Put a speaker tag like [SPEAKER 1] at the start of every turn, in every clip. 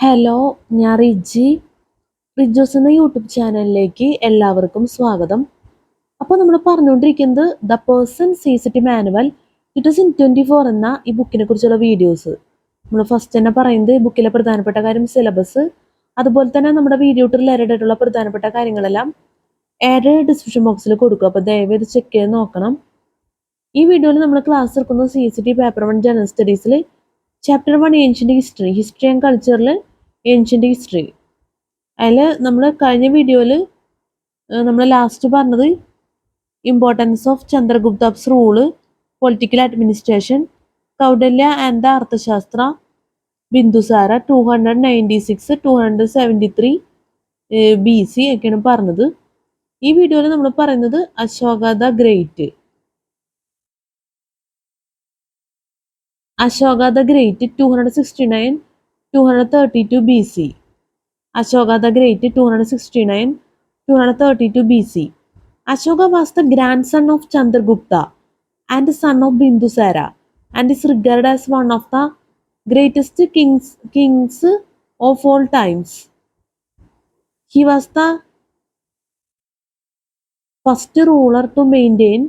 [SPEAKER 1] Hello, ഞാൻ റിജോസ് എന്ന YouTube ചാനലിലേക്ക് എല്ലാവർക്കും സ്വാഗതം. അപ്പോൾ നമ്മൾ പറഞ്ഞുകൊണ്ടിരിക്കുന്നത് ദ പേഴ്സൺ സീസിറ്റി മാനുവൽ 2024 എന്ന ഈ ബുക്കിനെ കുറിച്ചുള്ള വീഡിയോസ്. നമ്മൾ ഫസ്റ്റ് തന്നെ പറയുന്നത് ഈ ബുക്കിലെ പ്രധാനപ്പെട്ട കാര്യം സിലബസ്, അതുപോലെ തന്നെ നമ്മുടെ വീഡിയോ റിലേറ്റഡ് ആയിട്ടുള്ള പ്രധാനപ്പെട്ട കാര്യങ്ങളെല്ലാം ഡിസ്ക്രിപ്ഷൻ ബോക്സിൽ കൊടുക്കും. അപ്പോൾ ദയവേത് ചെക്ക് ചെയ്ത് നോക്കണം. ഈ വീഡിയോയിൽ നമ്മൾ ക്ലാസ് എടുക്കുന്നത് CST പേപ്പർ 1 ജനറൽ സ്റ്റഡീസിൽ ചാപ്റ്റർ 1 ഏൻഷ്യൻ്റ് ഹിസ്റ്ററി ആൻഡ് കൾച്ചറിൽ ഏൻഷ്യൻ്റ് ഹിസ്റ്ററി. അതിൽ നമ്മൾ കഴിഞ്ഞ വീഡിയോയിൽ നമ്മൾ ലാസ്റ്റ് പറഞ്ഞത് importance of Chandragupta's rule, political administration, Kautilya and the Arthashastra, Bindusara 296 273 BC ഒക്കെയാണ് പറഞ്ഞത്. ഈ വീഡിയോയിൽ നമ്മൾ പറയുന്നത് Ashoka the Great. Ashoka the Great 269 232 BC. Ashoka the Great 269 232 BC. Ashoka was the grandson of Chandragupta and son of Bindusara and is regarded as one of the greatest kings of all times. He was the first ruler to maintain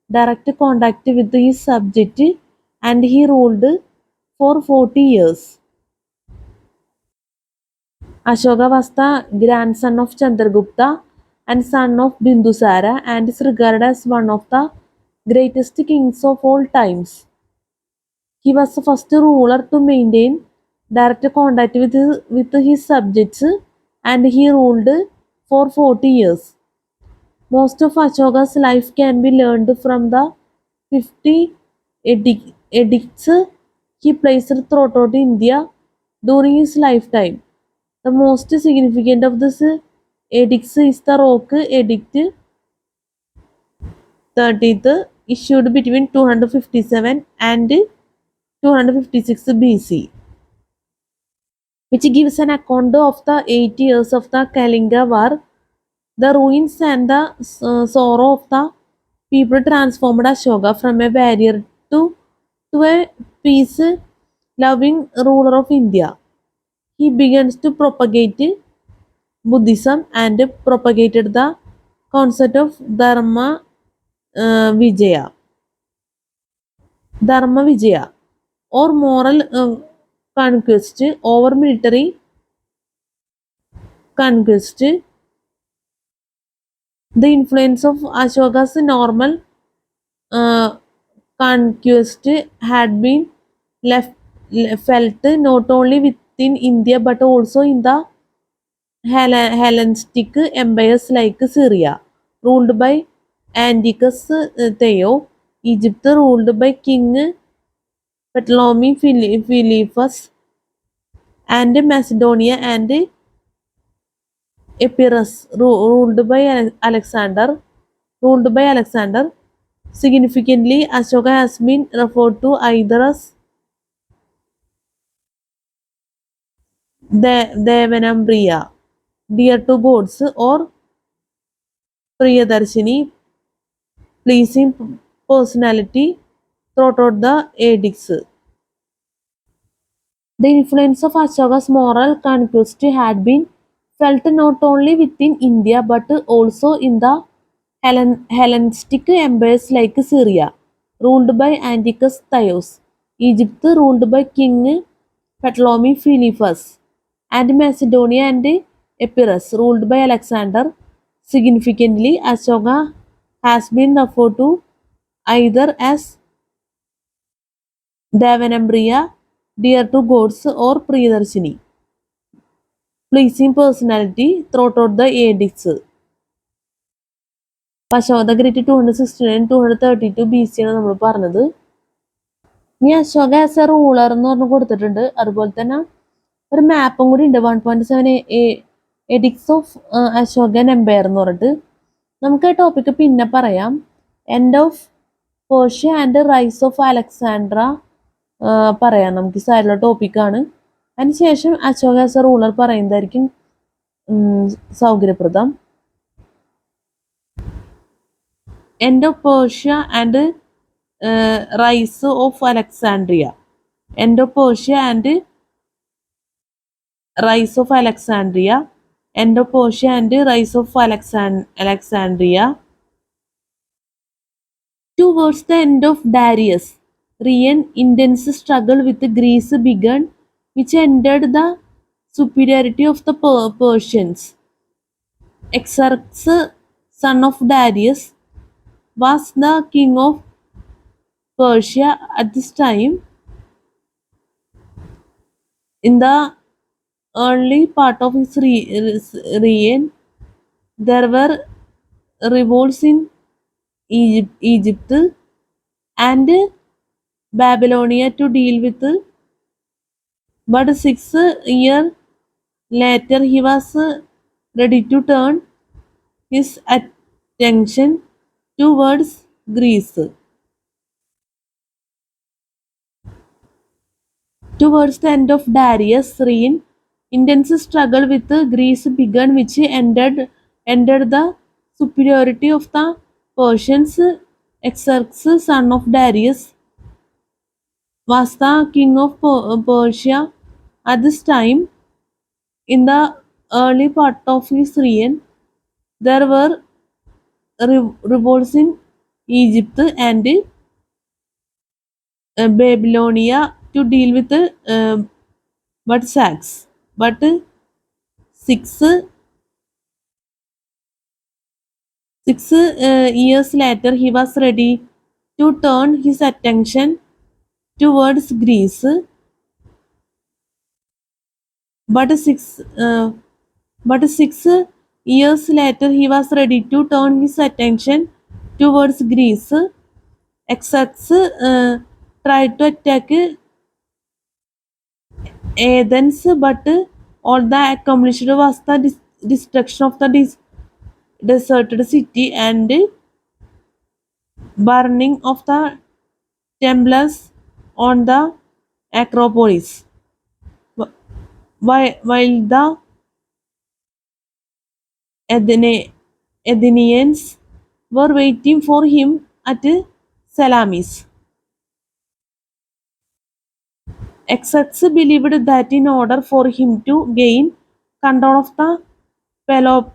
[SPEAKER 1] direct contact with his subject and he ruled for 40 years. Ashoka was the grandson of Chandragupta and son of Bindusara and is regarded as one of the greatest kings of all times. He was the first ruler to maintain direct contact with his subjects and he ruled for 40 years. Most of Ashoka's life can be learned from the 50 edicts he placed throughout India during his lifetime. The most significant of this edicts is the Rock Edict 30th, issued between 257 and 256 BC, which gives an account of the 8 years of the Kalinga War. The ruins and the sorrow of the people transformed Ashoka from a warrior to a peace-loving ruler of India. He began to propagate Buddhism and propagated the concept of Dharma Vijaya. Dharma Vijaya or moral conquest over military conquest. The influence of Ashoka's normal conquest had been felt not only within India but also in the Hellenistic empires like Syria, ruled by Antiochus Theo, Egypt, ruled by King Ptolemy Philippus, and Macedonia and Epirus, ruled by Alexander. Significantly, Ashoka has been referred to either as Devanambriya, dear to gods, or Priyadarshini, pleasing personality, throughout the edicts. The influence of Ashoka's moral conquest had been felt not only within India but also in the Hellenistic empires like Syria, ruled by Antiochus Theo, Egypt, ruled by King Ptolemy Philippus, and Macedonia and Epirus, ruled by Alexander. Significantly, Ashoka has been referred to either as Devanambriya, dear to gods, or Priyadarshini, pleasing personality, throughout the edicts. Ashoka the Great 269 232 BC ആണ് നമ്മൾ പറഞ്ഞത്. ഇനി Ashoka as a ruler എന്ന് പറഞ്ഞ് കൊടുത്തിട്ടുണ്ട്. അതുപോലെ തന്നെ ഒരു മാപ്പും കൂടി ഉണ്ട് 1.7 എഡിക്ട്സ് ഓഫ് അശോകൻ എംപയർ എന്ന് പറഞ്ഞിട്ട്. നമുക്ക് ആ ടോപ്പിക്ക് പിന്നെ പറയാം. End of Persia and rise of Alexandra പറയാം. നമുക്ക് ഈ സൈഡിലുള്ള ടോപ്പിക്കാണ്. അതിനുശേഷം അശോക ആസ് എ റൂളർ പറയുന്നതായിരിക്കും സൗകര്യപ്രദം. End of Persia and rise of Alexandria. End of Persia and rise of Alexandria, end of Persia and rise of Alexandria. Towards the end of Darius' reign, intense struggle with Greece began, which ended the superiority of the Persians. Xerxes, son of Darius, was the king of Persia at this time. In the early part of his reign, there were revolts in Egypt and Babylonia to deal with, but 6 years later he was ready to turn his attention towards Greece. Towards the end of Darius' reign, intense struggle with Greece began, which ended the superiority of the Persians. Xerxes, son of Darius, was the king of Persia at this time. In the early part of his reign, there were revolts in Egypt and Babylonia to deal with but sacks. But six 6 years later, he was ready to turn his attention towards Greece. But six years later, he was ready to turn his attention towards Greece. Except tried to attack Athens, but all that accomplished was the destruction of the deserted city and burning of the temples on the Acropolis. While the Athenians were waiting for him at Salamis. Execs believed that in order for him to gain control of the Peloponnese,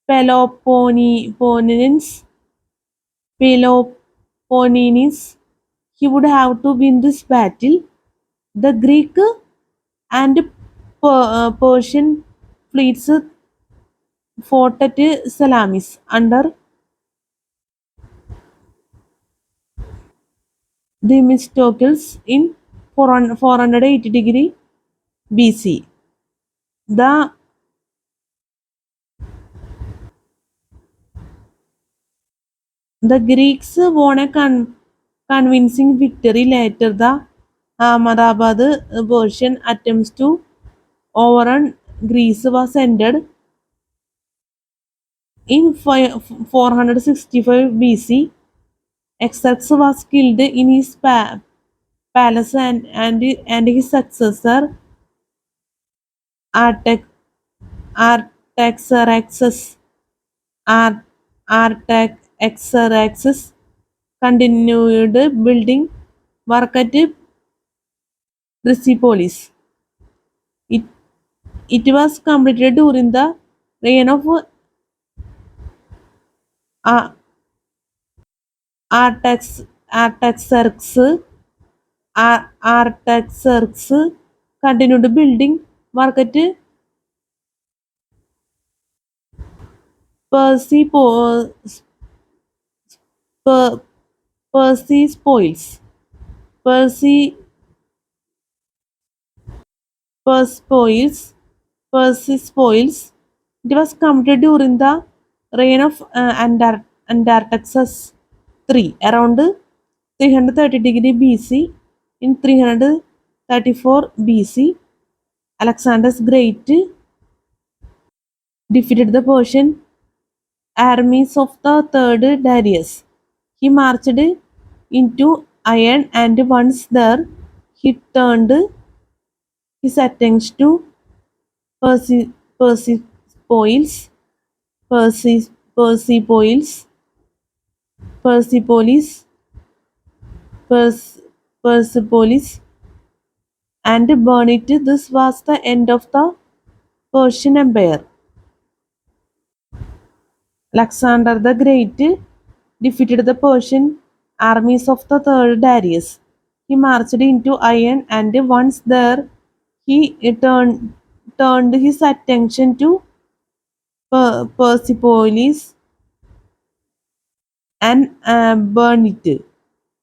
[SPEAKER 1] Peloponnesians, Peloponnese, he would have to win this battle. The Greek and Persian fleets fought at Salamis under Themistocles in 480 BC. The the Greeks won a convincing victory later. The Ahmadabad Persian attempts to overrun Greece was ended in 465 BC. Xerxes was killed in his palace and his successor Artax, Artaxerxes Ar- Artaxerxes continued building work at Persepolis. It, it was completed during the reign of uh, Artaxerxes. Artaxerxes continued building work at Persepo- Per- Persepolis. Perse- Persepolis. Persepolis. It was completed during the reign of Andartaxerxes III around 330 BC. In 334 BC, Alexander the Great defeated the Persian armies of the third Darius. He marched into Iron and once there, he turned his attention to Persepolis, Persepolis, Persepolis, Persepolis, and burn it. This was the end of the Persian Empire. Alexander the Great defeated the Persian armies of the third Darius. He marched into Iran, and once there, he turned his attention to Persepolis and burned it.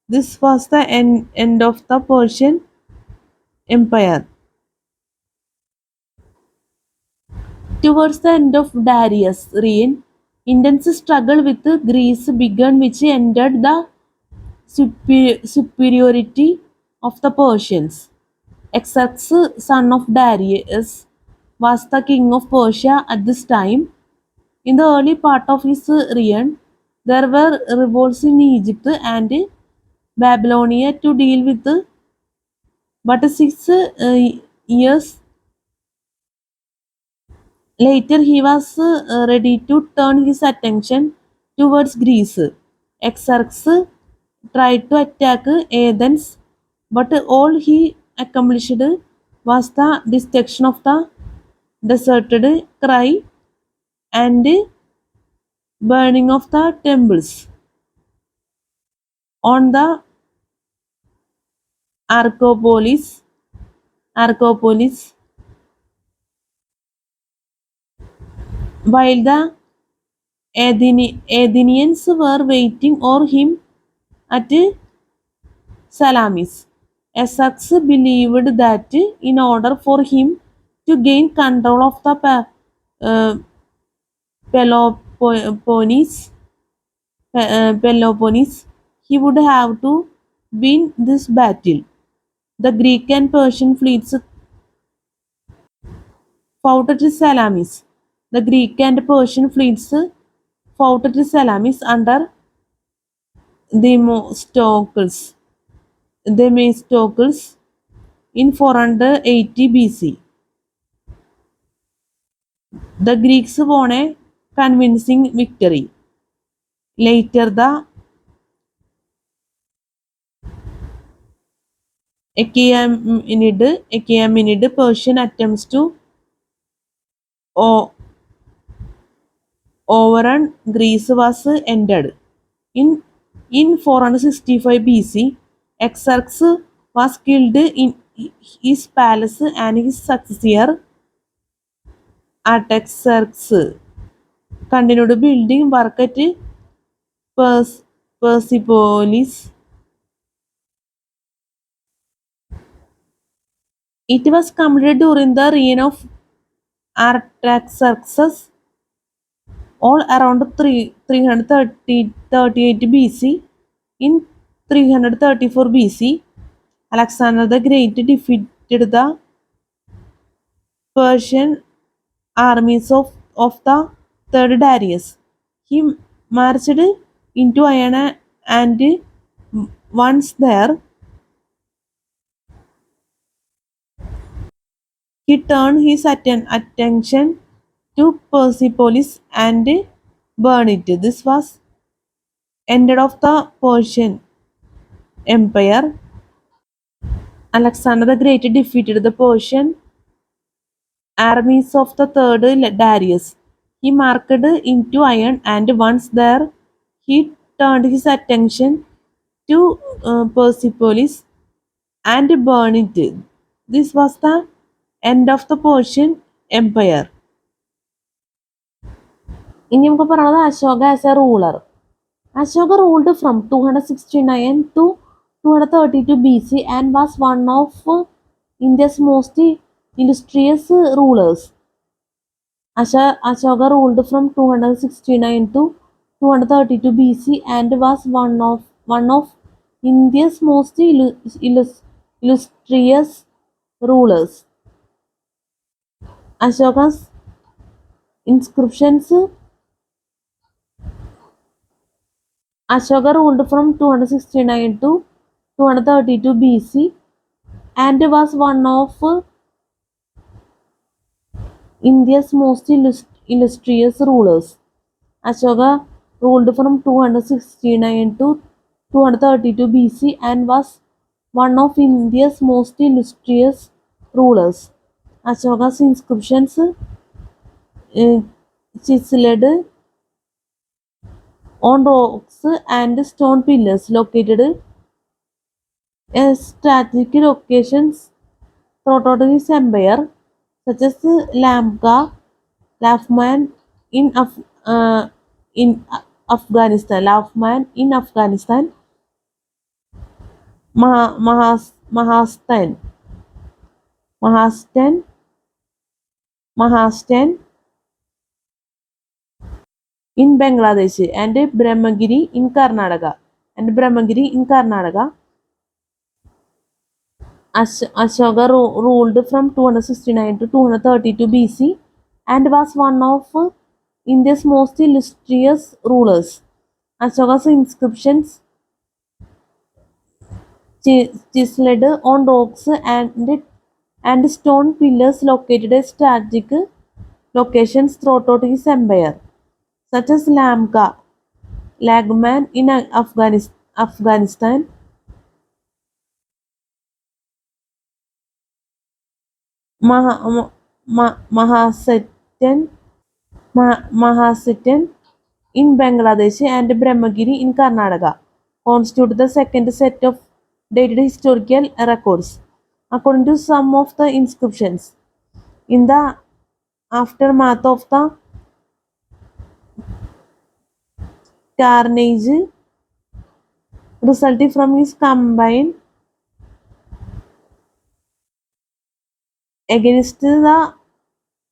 [SPEAKER 1] This was the end of the Persian Empire. Towards the end of Darius' reign, intense struggle with Greece began, which ended the superiority of the Persians. Xerxes, son of Darius, was the king of Persia at this time. In the early part of his reign, there were revolts in Egypt and Babylonia to deal with, but 6 years later he was ready to turn his attention towards Greece. Xerxes tried to attack Athens, but all he accomplished was the destruction of the deserted cry and burning of the temples. On the Archopolis, Archopolis, while the Athenians were waiting for him at Salamis. Essex believed that in order for him to gain control of the uh, Peloponnese, he would have to win this battle. The Greek and Persian fleets fought at Salamis. The Greek and Persian fleets fought at Salamis under Themistocles. Themistocles in 480 BC. The Greeks won a convincing victory. Later, the Achaemenid Persian attempts to o- overrun Greece was ended. In 465 BC, Xerxes was killed in his palace, and his successor Artaxerxes continued building work at Persepolis. It was completed during the reign of Artaxerxes, all around 338 BC. In 334 BC, Alexander the Great defeated the Persian armies of the third Darius. He marched into Iran, and once there, he turned his attention to Persepolis and burned it. This was ended of the Persian Empire. Alexander the Great defeated the Persian armies of the third Darius. He marched into Iran, and once there, he turned his attention to Persepolis and burned it. This was the end of the Persian Empire. ഇനി നമുക്ക് പറയുന്നത് Ashoka as a ruler. Ashoka ruled from 269 to 232 BC and was one of India's most illustrious rulers. Ashoka ruled from 269 to 232 BC and was one of India's most illustrious rulers. Ashoka's inscriptions. Ashoka ruled from 269 to 232 BC and was one of India's most illustrious rulers. Ashoka ruled from 269 to 232 BC and was one of India's most illustrious rulers. Ashoka's inscriptions chiseled on rocks and stone pillars located at strategic locations throughout his empire, such as Lamka, Lafman in Lafman in Afghanistan, Mahastan, Mahastan, Mahastan in Bangladesh, and Brahmagiri in Karnataka. Ashoka ruled from 269 to 232 BC and was one of India's most illustrious rulers. Ashoka's inscriptions chiseled on rocks and stone pillars located at strategic locations throughout his empire, such as Lagman in Afghanistan, Mahasatan in Bangladesh and Brahmagiri in Karnataka constitute the second set of dated historical records. According to some of the inscriptions, in the aftermath of the carnage resulting from his campaign against the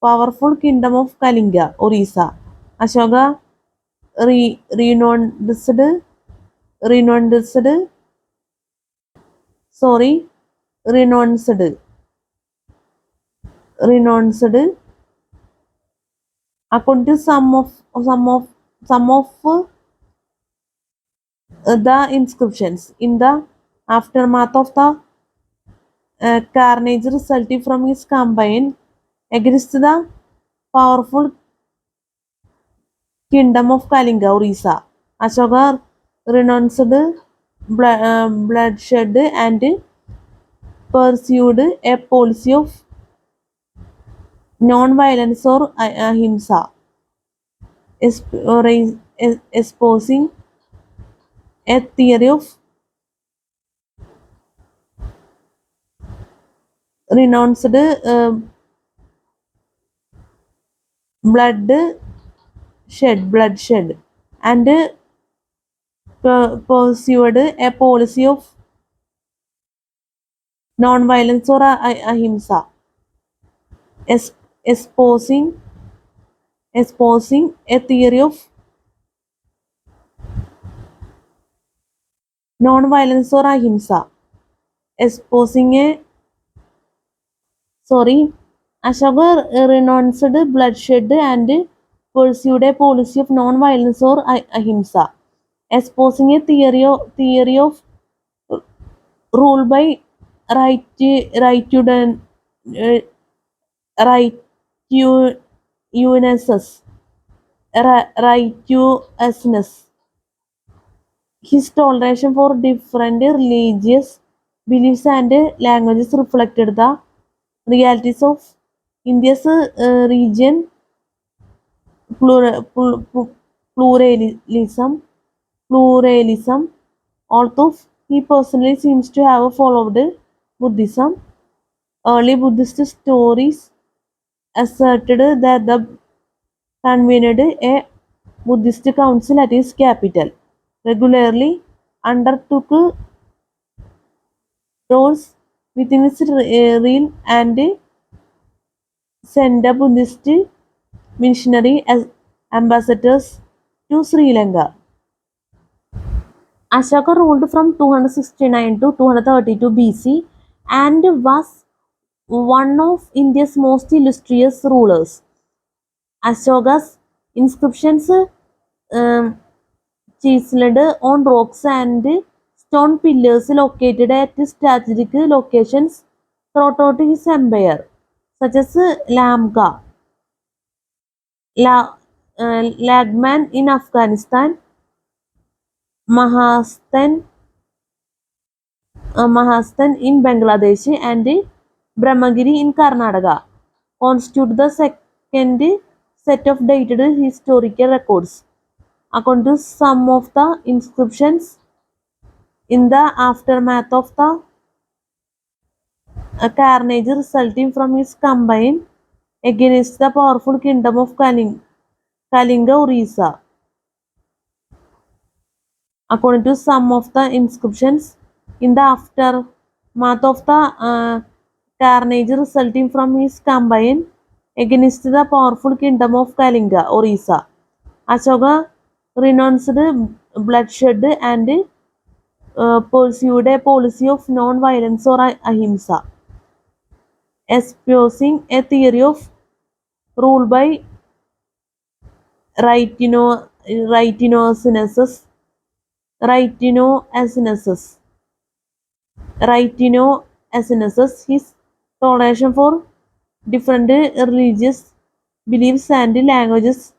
[SPEAKER 1] powerful kingdom of Kalinga, Orissa, Ashoka renounced, sorry, renounced, renounced, according to some of the inscriptions in the aftermath of the carnage resulting from his campaign against the powerful kingdom of Kalinga, Orissa. Ashoka renounced bloodshed and pursued a policy of non-violence or ahimsa, espousing a theory of renounced bloodshed, and pursued a policy of non-violence or ahimsa, es- espousing a theory of non-violence or ahimsa, espousing a sorry, Ashoka renounced bloodshed and pursued a policy of non-violence or ahimsa, espousing a theory of rule by right, righteousness, uh, righteousness, righteousness. His toleration for different religious beliefs and languages reflected the realities of India's region pluralism. Pluralism. Although he personally seems to have followed Buddhism, early Buddhist stories asserted that the convened a Buddhist council at his capital, regularly undertook roles within its realm and sent Buddhist missionary as ambassadors to Sri Lanka. Ashoka ruled from 269 to 232 BC and was one of India's most illustrious rulers. Ashoka's inscriptions um, chiseled on rocks and stone pillars located at strategic locations throughout his empire, such as Lagman in Afghanistan, Mahastan Mahastan in Bangladesh, and Brahmagiri in Karnataka constitute the second set of dated historical records. According to some of the inscriptions, in the aftermath of the carnage resulting from his campaign against the powerful kingdom of Kalinga Orissa. According to some of the inscriptions, in the aftermath of the carnage resulting from his campaign against the powerful kingdom of Kalinga Orissa, Ashoka renounced bloodshed and pursued a policy of non-violence or ahimsa, espousing a theory of rule by Rhitinocenesis. Rhitinocenesis. Rhitinocenesis. His toleration for different religious beliefs and languages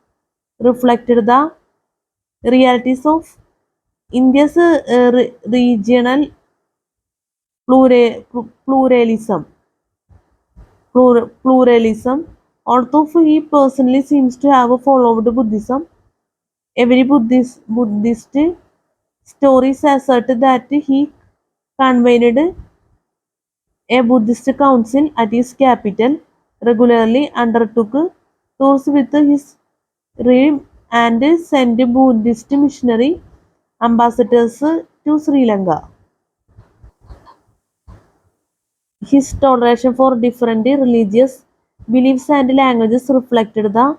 [SPEAKER 1] reflected the realities of India's regional pluralism. Pluralism. Although he personally seems to have followed Buddhism, every Buddhist stories assert that he convened a Buddhist council at his capital, regularly undertook tours with his realm, and sent Buddhist missionary ambassadors to Sri Lanka. His toleration for different religious beliefs and languages reflected the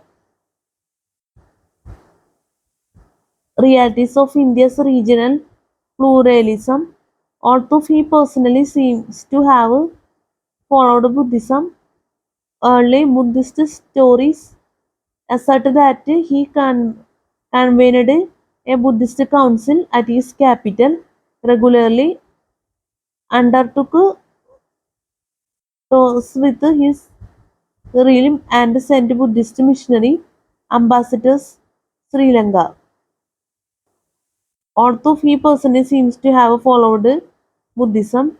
[SPEAKER 1] realities of India's regional pluralism. Although he personally seems to have followed Buddhism, early Buddhist stories assert that he convened a Buddhist council at his capital, regularly undertook tours with his realm, and sent Buddhist missionary ambassadors to Sri Lanka. Although he personally seems to have followed Buddhism,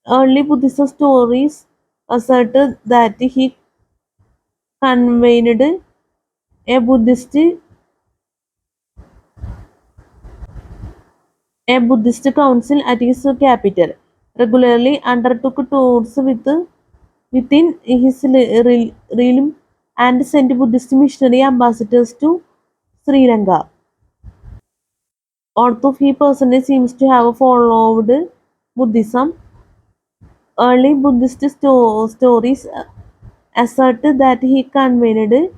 [SPEAKER 1] early Buddhist stories assert that he convened a Buddhist council at his capital, regularly undertook tours within his realm, and sent Buddhist missionary ambassadors to Sri Lanka. Although he personally seems to have followed Buddhism, early Buddhist stories assert that he convened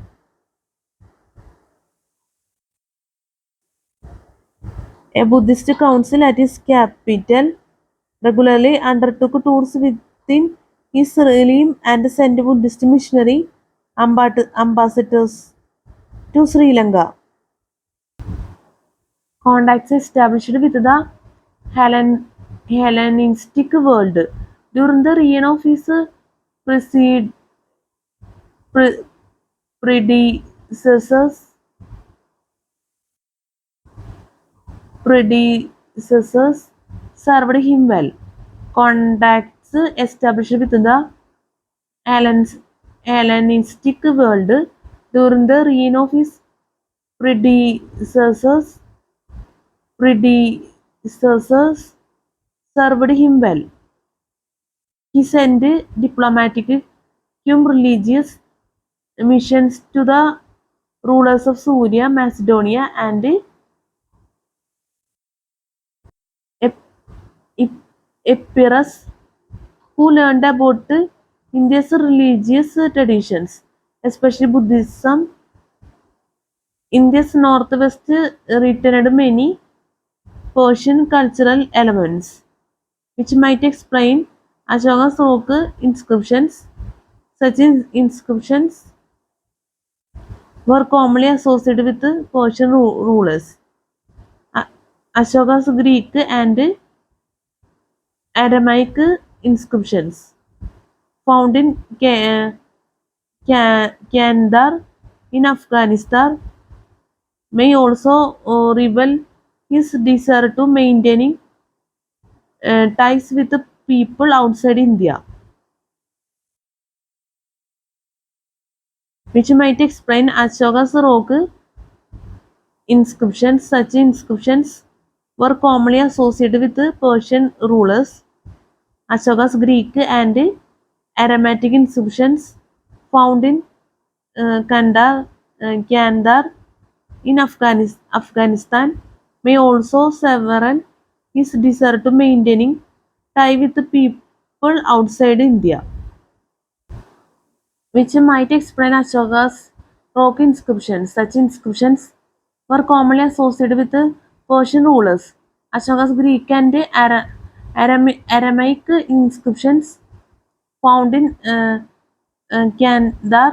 [SPEAKER 1] a Buddhist council at his capital, regularly undertook tours within his realm, and sent Buddhist missionary ambassadors to Sri Lanka. Contacts established with the Hellenistic world during the reign of his preced- pre- predecessors. Predecessors served him well. Contacts established with the Hellenistic world during the reign of his predecessors predecessors served him well. He sent diplomatic cum religious missions to the rulers of Syria, Macedonia, and Ep- Ep- Epirus, who learned about India's religious traditions, especially Buddhism. India's northwest retained many Persian cultural elements, which might explain Ashoka's rock inscriptions. Such inscriptions were commonly associated with Persian rulers. A- Ashoka's Greek and Aramaic inscriptions found in Kandahar in Afghanistan may also reveal his desire to maintaining ties with the people outside India, which might explain Ashoka's rock inscriptions. Such inscriptions were commonly associated with the Persian rulers. Ashoka's Greek and Aramaic inscriptions found in Kandahar in Afghanistan may also sever his desire to maintaining tie with the people outside India, which might explain Ashoka's rock inscriptions. Such inscriptions were commonly associated with the Persian rulers. Ashoka's Greek and Aramaic inscriptions found in Kandahar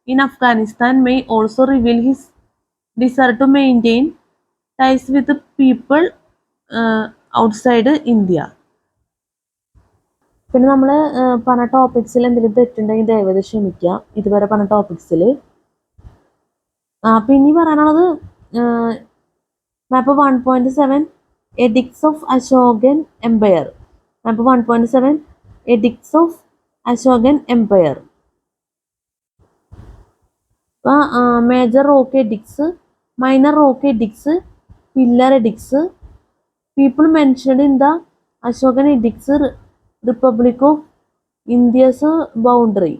[SPEAKER 1] in Afghanistan may also reveal his desire to maintain ties with the people outside India. പിന്നെ നമ്മൾ പറഞ്ഞ ടോപ്പിക്സിൽ എന്തെങ്കിലും തെറ്റുണ്ടെങ്കിൽ ദയവായി ക്ഷമിക്കുക. ഇതുവരെ പറഞ്ഞ ടോപ്പിക്സിൽ പിന്നെ പറയാനുള്ളത് map 1.7 edicts of Ashokan empire. Map 1.7 edicts of Ashokan empire. Major rock edicts, minor rock edicts, pillar edicts. People mentioned in the Ashokan edicts Republic of India's boundary.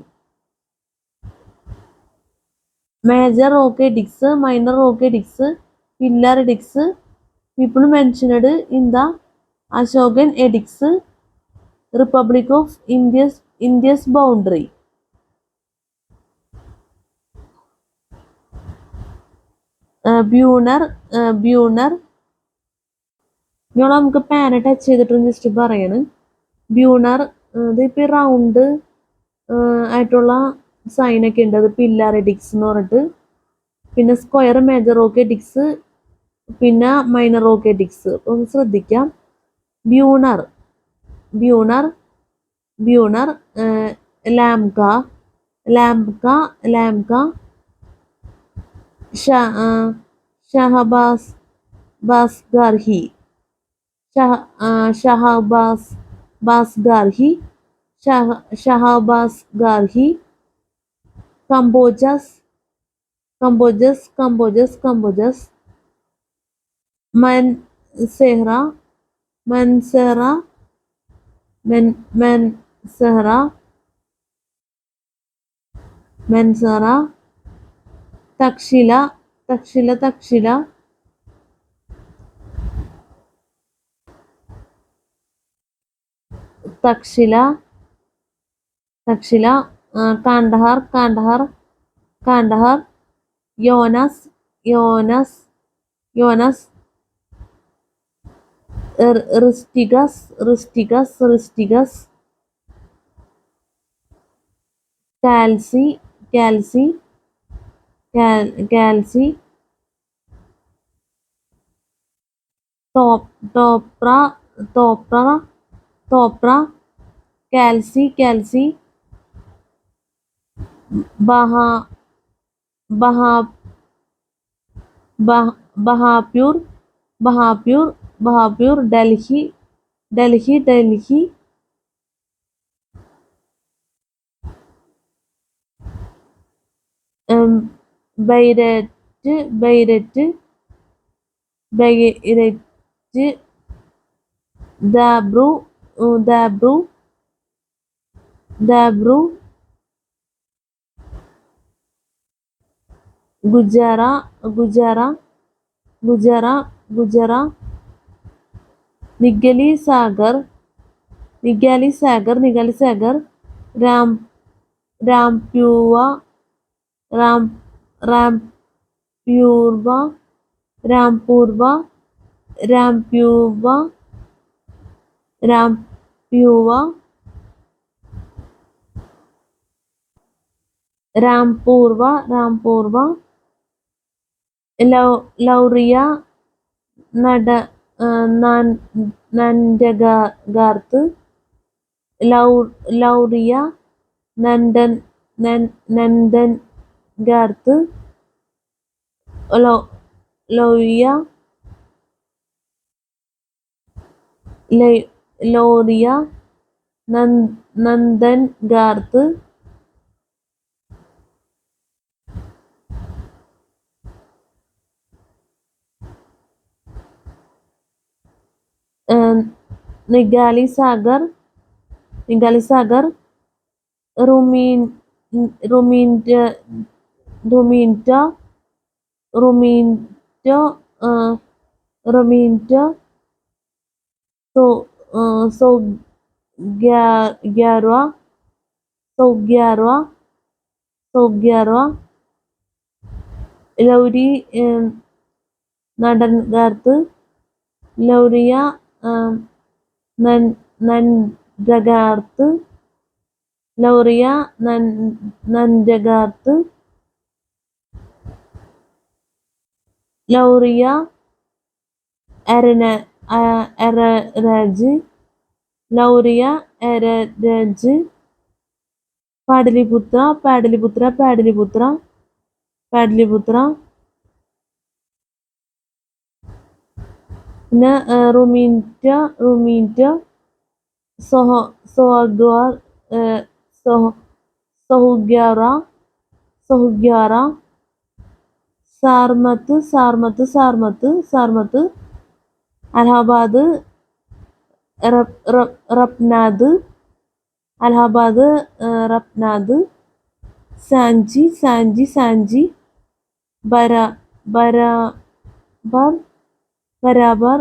[SPEAKER 1] Major rock edicts, minor rock edicts, pillar edicts. People mentioned in the Ashokan edicts Republic of India's boundary. Buner. ഇനിയുള്ള നമുക്ക് പാന touch ചെയ്തിട്ടൊന്ന് just പറയാണ്. ബ്യൂണർ ഇതിപ്പോൾ round ആയിട്ടുള്ള സൈനൊക്കെ ഉണ്ട്. അത് pillar എഡിക്സ് എന്ന് പറഞ്ഞിട്ട്. പിന്നെ സ്ക്വയർ മേജർ റോക്ക് എഡിക്സ്, പിന്നെ മൈനർ റോക്ക് എഡിക്സ്. ഒന്ന് ശ്രദ്ധിക്കാം. ബ്യൂണർ ലാംക Shahbaz ഗാർഹി. Shahabas Garhi, Cambodges, Mansehra, Takshila, Kandahar, Jonas, Ristigas, Calci, Topra, Calci, Bahapur, Delhi, Beiret, Dabru, Gujara, Nigali Sagar, Rampurva, Lauria, Nandagarth, Lauria, Nandangarth, Lauria Nandangarh Nigali Sagar Rummindei Rummindei Rummindei Rummindei Rummindei so Sohgaura Sohgaura Sohgaura Lauria Nandangarh Lauria Nandangarh Lauria Nandangarh Lauria Araraj Lauria Araraj Pataliputra Pataliputra Pataliputra Pataliputra പിന്നെ Rummindei Sohgaura Sohgaura Sarnath Allahabad Rupnath Sanchi Barabar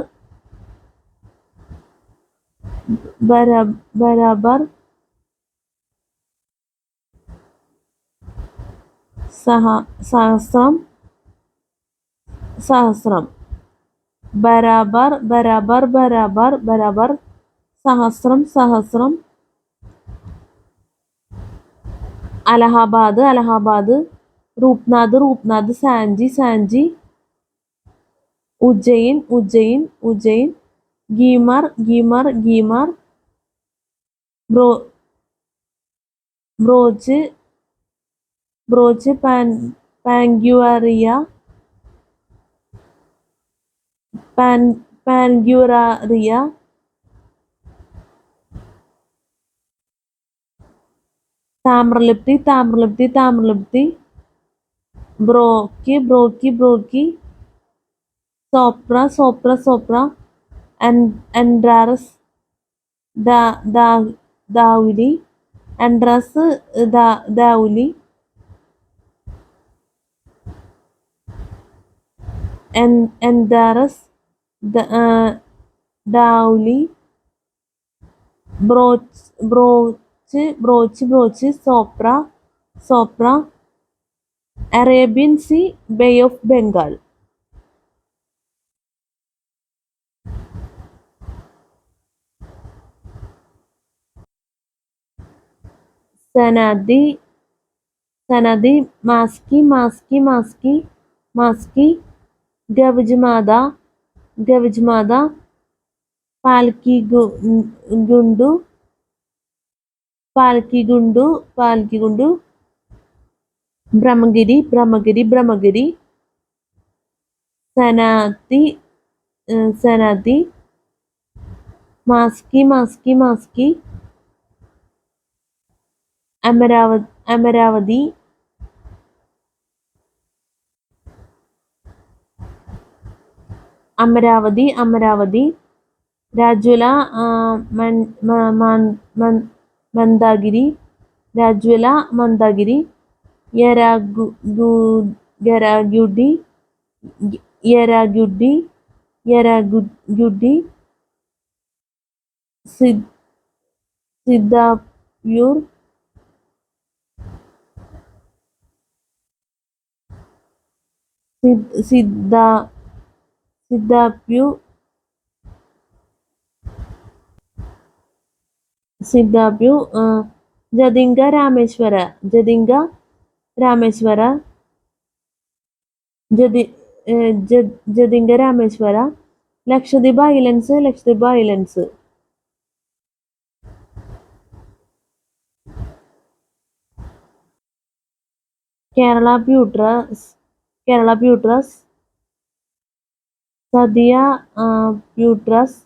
[SPEAKER 1] Sasaram Barabar Sasaram Allahabad Rupnath Sanchi Ujjain Girnar Broach Panguraria Tamralipti Broach Sopara Andhras Dhauli Andhras Dhauli Broach Sopara Arabian sea bay of Bengal Sannati Maski Gavimath Palki Gundu Brahmagiri Sannati Maski Amaravati Rajula Mandagiri Yerragudi Siddapur Jatinga Rameshwara Lakshadweep islands Kerala Putras Satiya Putras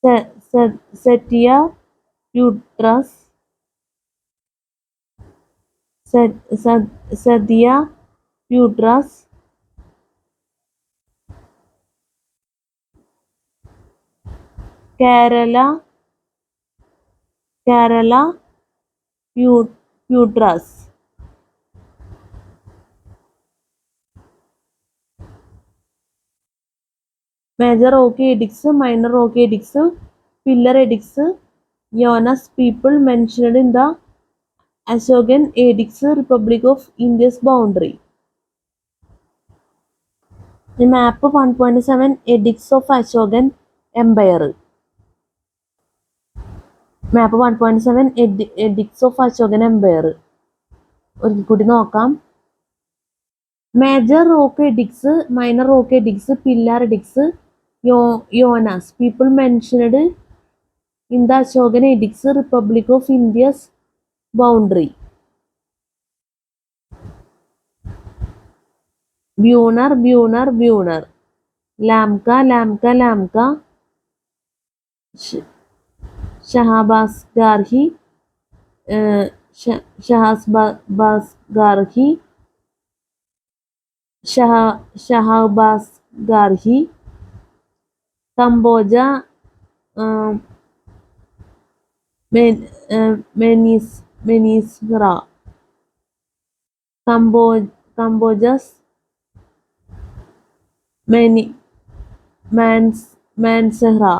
[SPEAKER 1] Setia Uterus, Setia Uterus, Kerala, Kerala Uterus. Major Oki edicts, minor Oki edicts, pillar edicts, Yonas people mentioned in the Ashokan edicts, Republic of India's boundary. The map 1.7 edicts of Ashokan Empire. Map 1.7 edicts of Ashokan Empire. ഒരിക്കൽ കൂടി നോക്കാം. Major rock edicts, minor rock edicts, pillar edicts, Yonas people mentioned in the Ashokan edicts, Republic of India's boundary. Bunar, Bunar, Bunar. Lamka, Lamka, Lamka. Shahabas Garhi, Shahbaz Garhi, Shahabas Garhi. Cambodia, Menisra. Cambodia's Mansehra.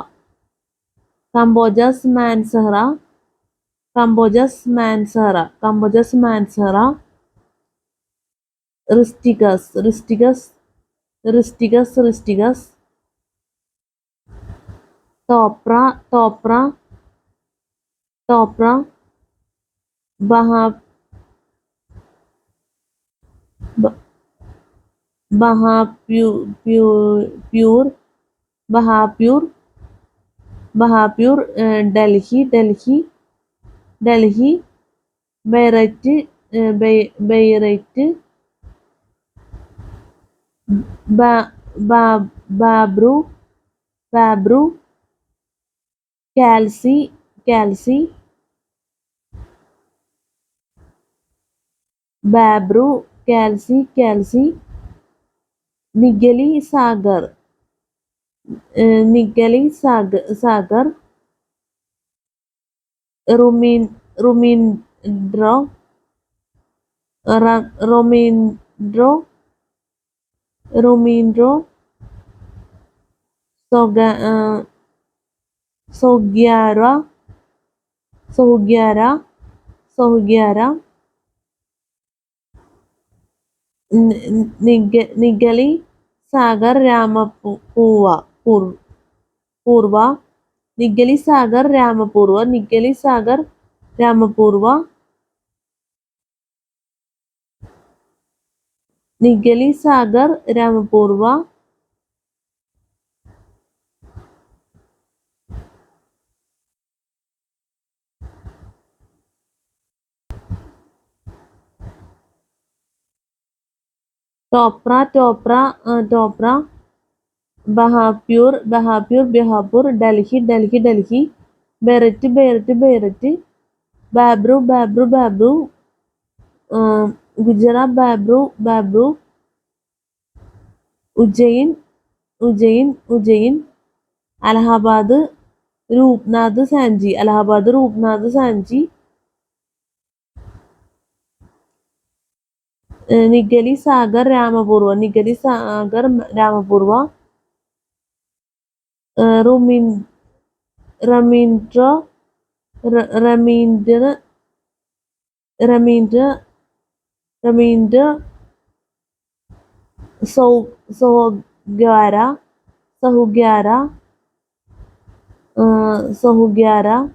[SPEAKER 1] Cambodia's Mansehra. Cambodia's Mansehra. Cambodia's Mansehra. Ristigas, Ristigas, Ristigas, Ristigas. Topra, Topra, Topra. Bahapur, Bahapur, Bahapur, Delhi, Delhi, Delhi, Beirut, Beirut, Babru, Babru, Calci, Calci, Babru, Calci, Calci, Nigali Sagar, Nigali Sagar, Rumindro, Romindro, Romindro, Sogyara, Sogyara, Sogyara, Nigali Sagar Ramapurva, Purva, Nigali Sagar Ramapurva, Nigali Sagar Ramapurva, Nigali Sagar Ramapurva. Topra, Topra, Topra, Bahapur, Bahapur, Bihapur, Delhi, Delhi, Delhi, Beirut, Beirut, Beirut, Babru, Babru, Babru, Gujarat, Babru, Babru, Ujjain, Ujjain, Ujjain, Allahabad, Roopnath Sanji, Allahabad, Roopnath Sanji, Nigali Sagar Ramapurva, Nigali Sagar Ramapurva, Ramindra, Ramindra, Ramindra, Ramindra, Sohgyara, Sohgyara, Sohgyara,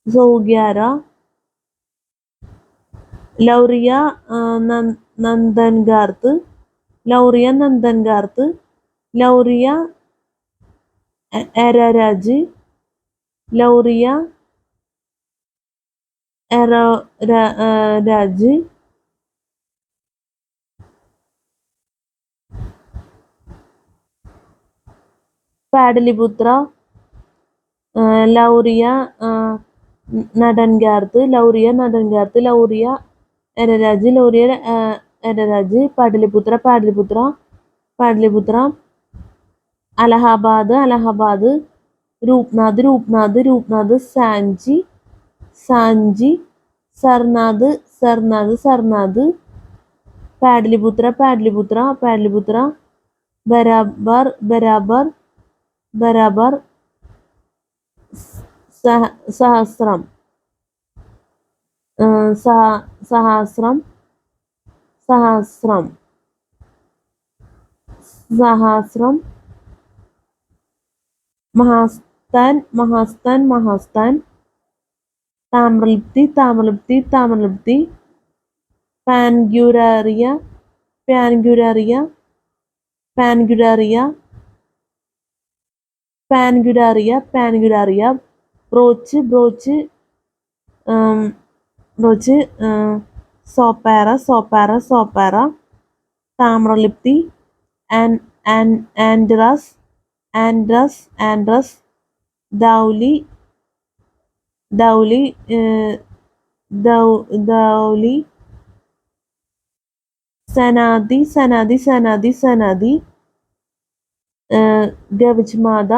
[SPEAKER 1] Sohgyara, Lauria Nandangarth, Lauria Nandangarth, Lauria Araraji, Lauria Araraji, Pataliputra, Lauria Nandangarh, Lauria Araraj, Pataliputra, Allahabad, Rupnath, Sanchi, Sarnath, Pataliputra, Barabar, Sasaram, Mahasthan, Tamralipti, Panguraria, Broach, Sopara, Tamralipti, Andhras, Dhauli, Sannati, Gavimath,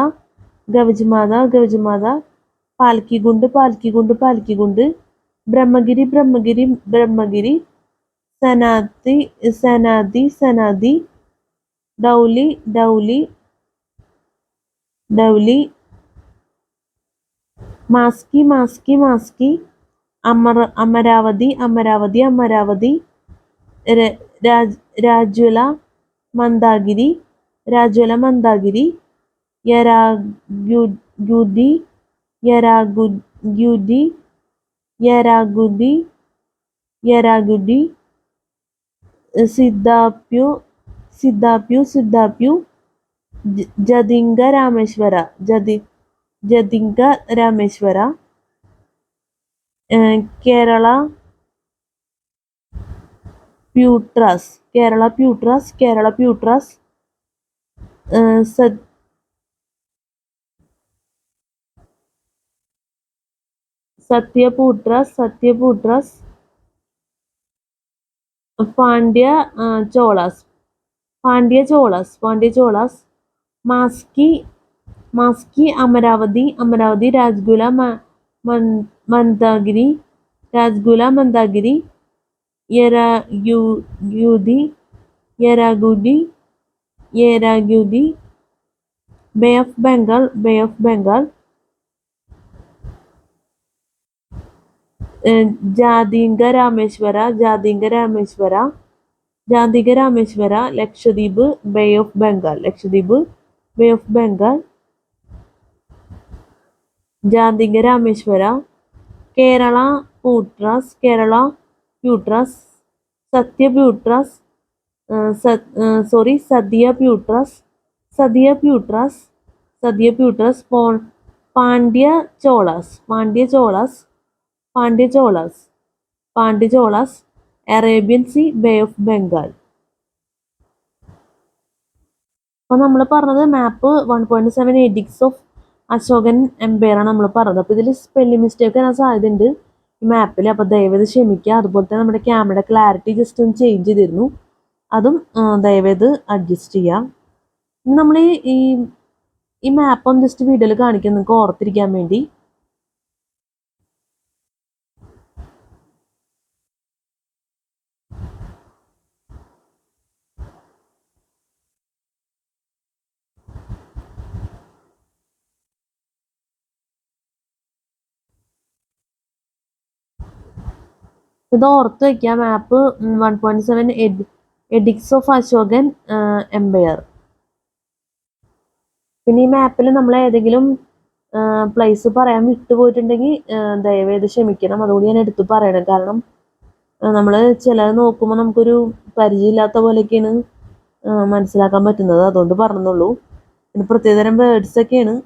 [SPEAKER 1] Palkigundu, Brahmagiri, Sannati, Dhauli, Maski, Amaravati, Rajula, Mandagiri, Yerragudi, Siddapur, Jatinga Rameshwara, Kerala Putras, Satiyaputras, Pandya Cholas, Maski, Amaravati, Rajula, Mandagiri, Yerragudi, bay of Bengal, Jatinga Rameshwara, Lakshadweep, bay of Bengal, Jatinga Rameshwara, Kerala Putras, Satiya Putras, Pandya Cholas, Arabian sea, bay of Bengal. അപ്പൊ നമ്മൾ പറഞ്ഞത് മാപ്പ് 1.7 എഡിക്സ് of Ashokan Empire ആണ് നമ്മൾ പറഞ്ഞത്. അപ്പൊ ഇതിൽ spelling mistake വരാൻ സാധ്യതയുണ്ട് ഈ മാപ്പിൽ. അപ്പൊ ദയവേത് ക്ഷമിക്കുക. അതുപോലെ തന്നെ നമ്മുടെ ക്യാമറയുടെ ക്ലാരിറ്റി ജസ്റ്റ് ഒന്ന് ചേഞ്ച് ചെയ്തിരുന്നു, അതും ദയവേത് അഡ്ജസ്റ്റ് ചെയ്യാം. ഇനി നമ്മൾ ഈ മാപ്പ് ഒന്ന് ജസ്റ്റ് വീഡിയോയിൽ കാണിക്കാം നിങ്ങൾക്ക് ഓർത്തിരിക്കാൻ വേണ്ടി. ഇത് ഓർത്ത് വയ്ക്കുക, മാപ്പ് 1.7 എഡിക്സ് ഓഫ് അശോകൻ എംപയർ. പിന്നെ ഈ മാപ്പിൽ നമ്മൾ ഏതെങ്കിലും പ്ലേസ് പറയാൻ വിട്ടുപോയിട്ടുണ്ടെങ്കിൽ ദയവേത് ക്ഷമിക്കണം. അതുകൊണ്ട് ഞാൻ എടുത്തു പറയണം. കാരണം നമ്മൾ ചിലത് നോക്കുമ്പോൾ നമുക്കൊരു പരിചയമില്ലാത്ത പോലെയൊക്കെയാണ് മനസ്സിലാക്കാൻ പറ്റുന്നത്. അതുകൊണ്ട് പറഞ്ഞുള്ളൂ. പിന്നെ പ്രത്യേകതരം വേർഡ്സ് ഒക്കെയാണ്.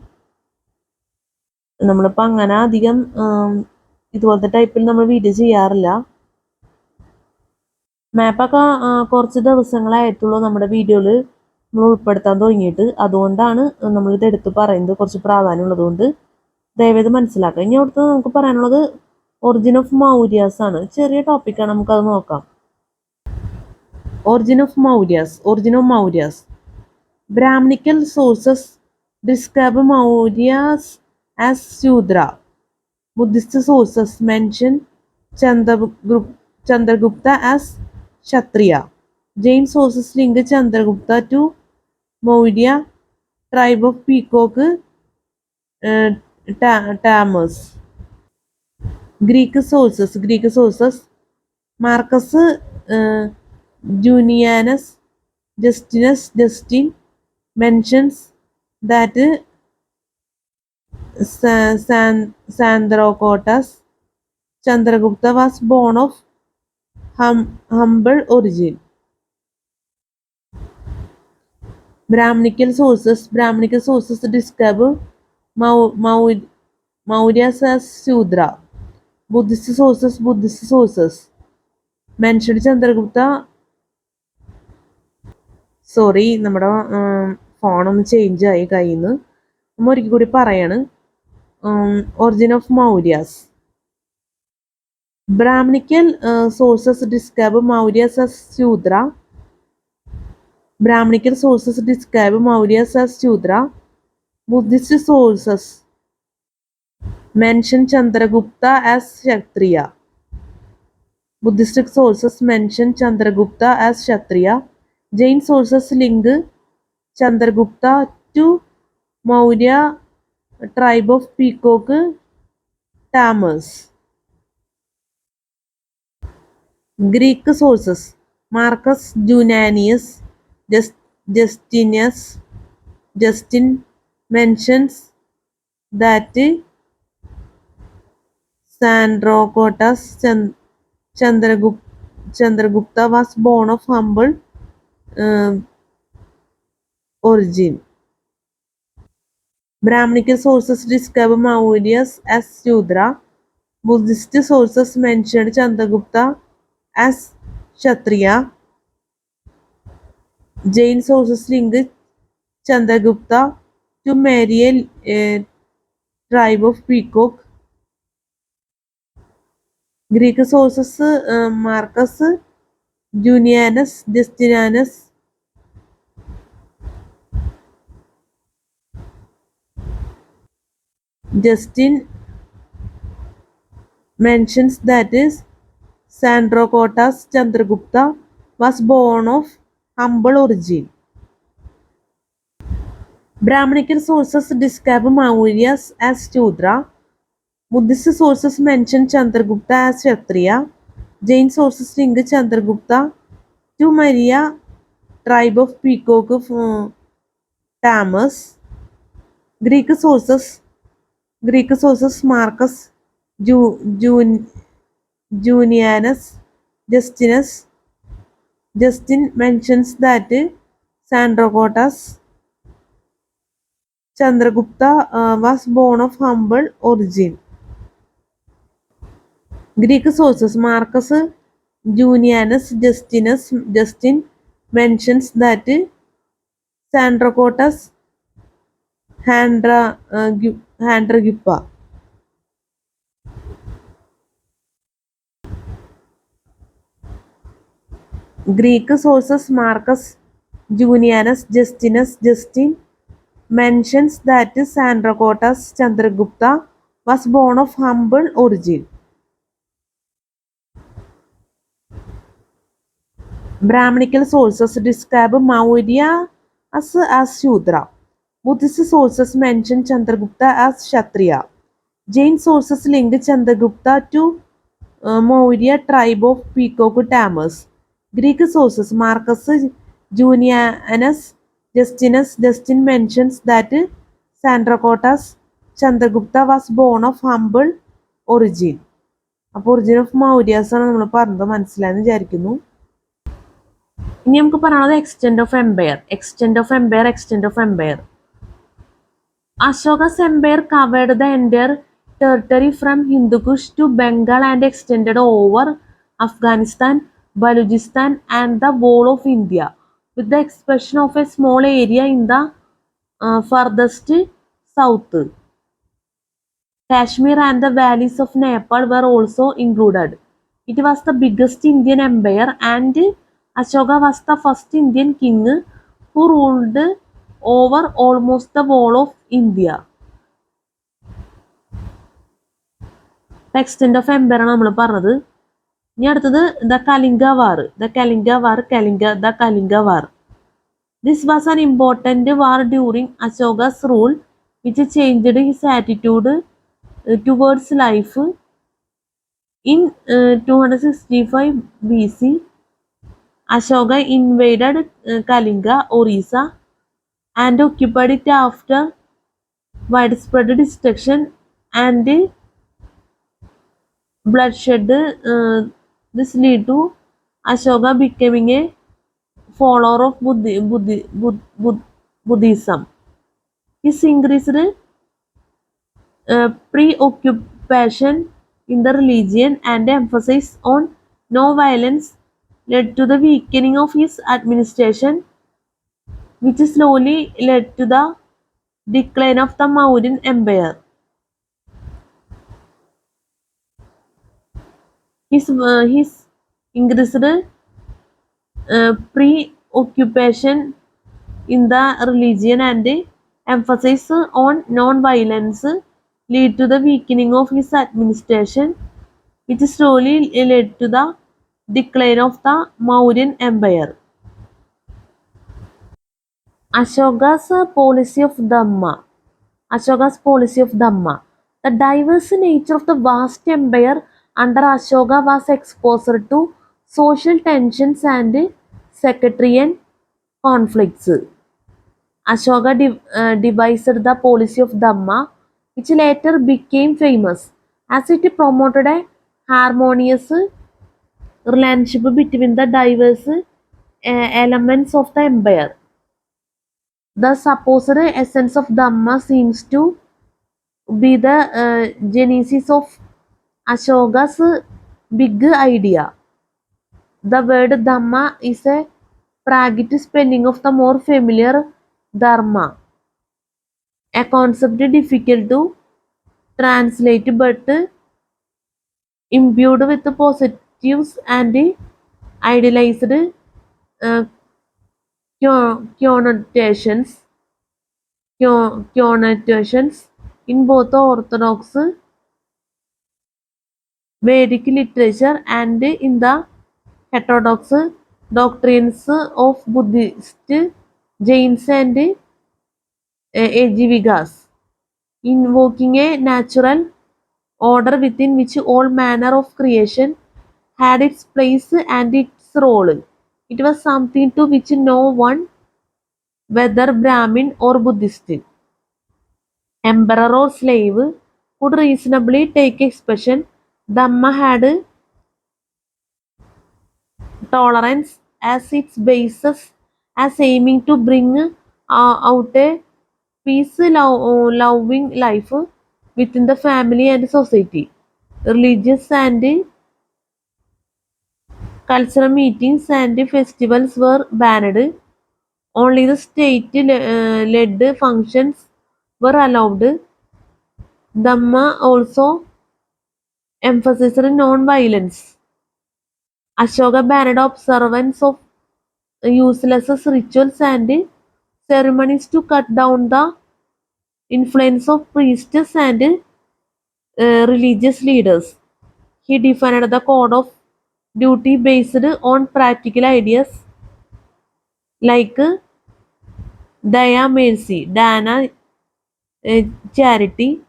[SPEAKER 1] നമ്മളിപ്പോൾ അങ്ങനെ അധികം ഇതുപോലത്തെ ടൈപ്പിൽ നമ്മൾ വീഡിയോ ചെയ്യാറില്ല. മാപ്പൊക്കെ കുറച്ച് ദിവസങ്ങളായിട്ടുള്ളൂ നമ്മുടെ വീഡിയോയിൽ നമ്മൾ ഉൾപ്പെടുത്താൻ തുടങ്ങിയിട്ട്. അതുകൊണ്ടാണ് നമ്മളിത് എടുത്ത് പറയുന്നത്, കുറച്ച് പ്രാധാന്യമുള്ളതുകൊണ്ട് ദയവേത് മനസ്സിലാക്കാം. ഇനി അവിടുത്തെ നമുക്ക് പറയാനുള്ളത് ഒറിജിൻ ഓഫ് മൗര്യാസ് ആണ്. ചെറിയ ടോപ്പിക്കാണ്, നമുക്കത് നോക്കാം. Origin of Mauryas. Brahmanical sources describe Mauryas as Shudra. Buddhist sources mention Chandragupta as Kshatriya. Jain sources link Chandragupta to Maurya tribe of peacock tamers. Greek sources Marcus Junianus Justin mentions that Sandrocotus Chandragupta was born of humble origin. Brahminical sources describe Mauryas as Shudra. Buddhist sources mentioned Chandragupta. Sorry, നമ്മുടെ phone ഒന്ന് change ആയി കയ്യിൽ നിന്ന്. നമ്മൾ ഒരിക്കൽ കൂടി പറയാണ്. Origin of Mauryas. Brahminical sources describe Mauryas as Shudra. Buddhist sources mention Chandragupta as Kshatriya. Jain sources link Chandragupta to Maurya tribe of peacock tamers. Greek sources Marcus Junianus Justin mentions that Sandrocotus Chandragupta was born of humble origin. Brahminical sources describe Mauryas as Shudra. Buddhist sources mentioned Chandragupta as Kshatriya. Jain sources link Chandragupta to Maurya tribe of peacock. Greek sources Marcus Junianus Justin mentions that Sandrocotus Chandragupta was born of humble origin. Brahminical sources describe Mauryas as Shudra. Buddhist sources mention Chandragupta as Kshatriya. Jain sources link Chandragupta to Maurya tribe of peacock tamers. Greek sources Marcus Junianus Justin mentions that Sandrocotus Chandragupta was born of humble origin. Greek sources Marcus Junianus Justin mentions that Sandrocotus Chandragupta Greek sources Marcus Junianus Justin mentions that Sandrocotus Chandragupta was born of humble origin. Brahminical sources describe Maurya as Shudra. Buddhist sources mention Chandragupta as Kshatriya. Jain sources link Chandragupta to Maurya tribe of peacock tamers. Greek sources Marcus Junianus Justin mentions that Sandrocotus Chandragupta was born of humble origin. അപ്പോൾ origin of Mauryas ആണ് നമ്മൾ പറഞ്ഞത്, മനസ്സിലായെന്ന് വിചാരിക്കുന്നു. ഇനി നമുക്ക് പറയാനുള്ളത് extent of empire. Ashoka's empire covered the entire territory from Hindu Kush to Bengal and extended over Afghanistan, Balochistan and the whole of India. with the exception of a small area in the furthest south. Kashmir and the valleys of Nepal were also included. It was the biggest Indian empire, and Ashoka was the first Indian king who ruled over almost the whole of India. The extent of empire ആണ് നമ്മൾ പറഞ്ഞത്. ഇനി അടുത്തത് the Kalinga War. The Kalinga War, the Kalinga War. This was an important war during Ashoka's rule, which changed his attitude towards life. In 265 BC, Ashoka invaded Kalinga, Orissa, and occupied it after widespread destruction and bloodshed. This led to Ashoka becoming a follower of Buddhism. His increased preoccupation in the religion and emphasis on no-violence led to the weakening of his administration, which slowly led to the decline of the Mauryan Empire. His increased preoccupation in the religion and emphasis on non-violence led to the weakening of his administration, which slowly led to the decline of the Mauryan Empire. Ashoka's policy of Dhamma. Ashoka's policy of Dhamma. The diverse nature of the vast empire under Ashoka was exposed to social tensions and sectarian conflicts. Ashoka devised the policy of Dhamma, which later became famous as it promoted a harmonious relationship between the diverse elements of the empire. The supposed essence of Dhamma seems to be the genesis of Ashoka's big idea. The word Dhamma is a Prakrit spelling of the more familiar Dharma, a concept difficult to translate but imbued with positives and idealized uh, connotations connotations in both the Orthodox Vedic literature and in the heterodox doctrines of Buddhist, Jains, and Ajivikas, invoking a natural order within which all manner of creation had its place and its role. It was something to which no one, whether Brahmin or Buddhist, emperor or slave, could reasonably take expression. Dhamma had tolerance as its basis, as aiming to bring out a peace-loving life within the family and society. Religious and cultural meetings and festivals were banned. Only the state-led functions were allowed. Dhamma also emphasized non-violence. Ashoka banned observance of useless rituals and ceremonies to cut down the influence of priests and religious leaders. He defined the code of duty based on practical ideas like Daya mercy, Dana charity,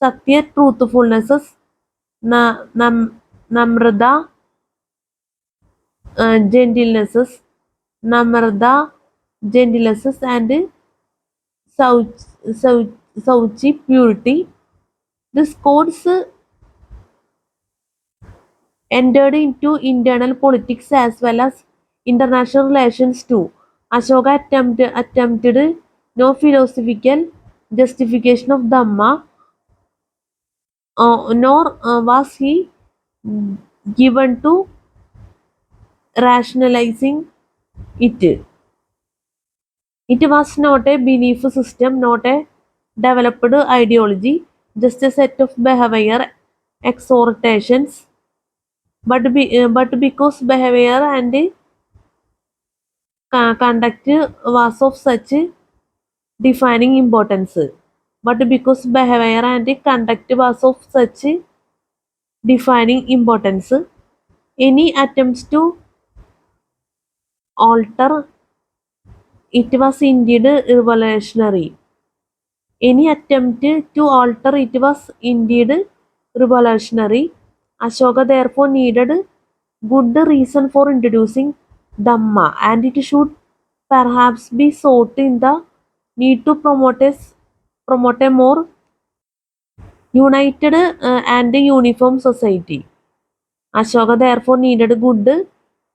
[SPEAKER 1] Satya truthfulness, Namrata gentlenesses, Namrata gentlenesses, and Sauchi purity. These codes entered into internal politics as well as international relations too. Ashoka attempted no philosophical justification of Dhamma, nor was he given to rationalizing it. It was not a belief system, not a developed ideology, just a set of behavior exhortations, but because behavior and conduct was of such defining importance, but because behavior and conduct was of such defining importance, any attempts to alter it was indeed revolutionary. Any attempt to alter it was indeed revolutionary. Ashoka therefore needed good reason for introducing Dhamma, and it should perhaps be sought in the need to promote a more united and uniform society. Ashoka therefore needed good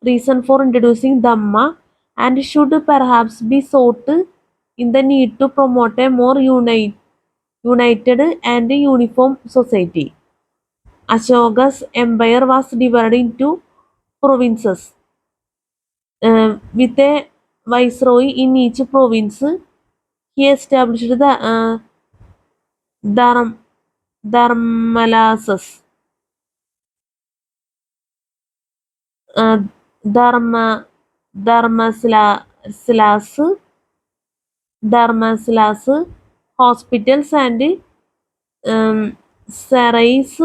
[SPEAKER 1] reason for introducing Dhamma, and should perhaps be sought in the need to promote a more united and uniform society. Ashoka's empire was divided into provinces, with a viceroy in each province. He established the Dharm- Dharmalasas, uh, Dharma, Dharmaslas, hospitals and sarais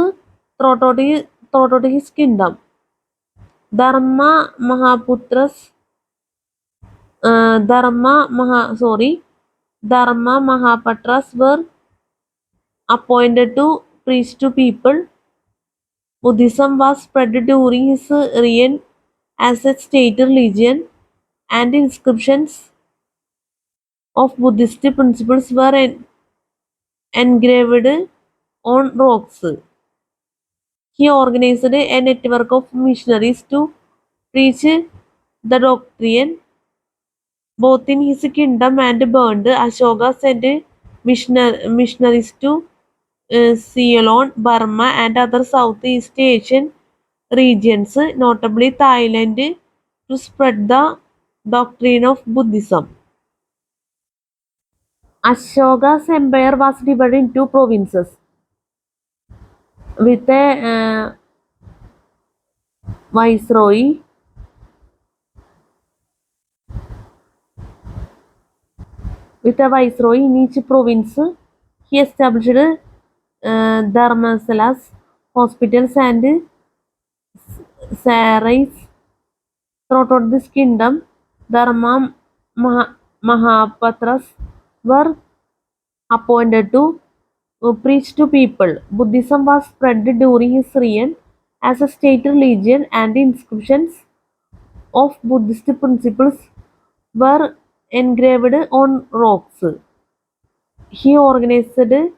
[SPEAKER 1] throughout his kingdom. Dharma Mahaputras, Dharma Mahapatras were appointed to preach to people. Buddhism was spread during his reign as a state religion, and inscriptions of Buddhist principles were engraved on rocks. He organized a network of missionaries to preach the doctrine both in his kingdom and beyond. Ashoka sent missionaries to Ceylon, Burma, and other Southeast Asian regions, notably Thailand, to spread the doctrine of Buddhism. Ashoka's empire was divided into provinces with a viceroy in each province. He established dharmasalas, hospitals, and sarais throughout this kingdom. Dharma Mahapatras were appointed to preach to people. Buddhism was spread during his reign as a state religion, and inscriptions of Buddhist principles were engraved on rocks. He organized a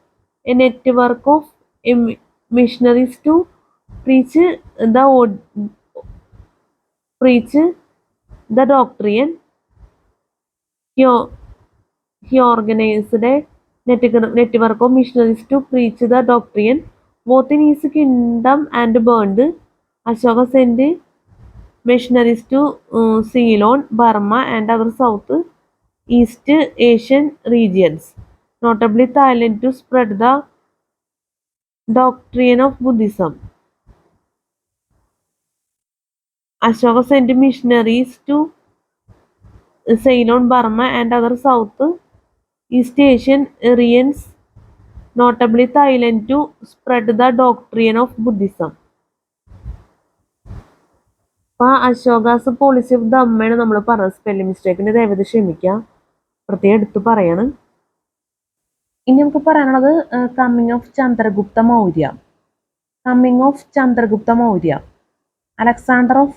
[SPEAKER 1] network of missionaries to preach preach the doctrine. He, he organized a network of missionaries to preach the doctrine both in his kingdom and beyond. Ashoka sent missionaries to Ceylon, Burma, and other Southeast Asian regions, notably Thailand, to spread the doctrine of Buddhism. Ashoka sent missionaries to Ceylon, Burma, and other Southeast Asian regions, notably Thailand, to spread the doctrine of Buddhism. അപ്പോൾ Ashoka's policy of ദമ്മയാണ് നമ്മൾ പറഞ്ഞത്. Spelling മിസ്റ്റേക്കിന് ദയവേത് ക്ഷമിക്കുക, പ്രത്യേകം എടുത്ത് പറയാണ്. ഇനി നമുക്ക് പറയാനുള്ളത് coming of Chandragupta Maurya. Alexander of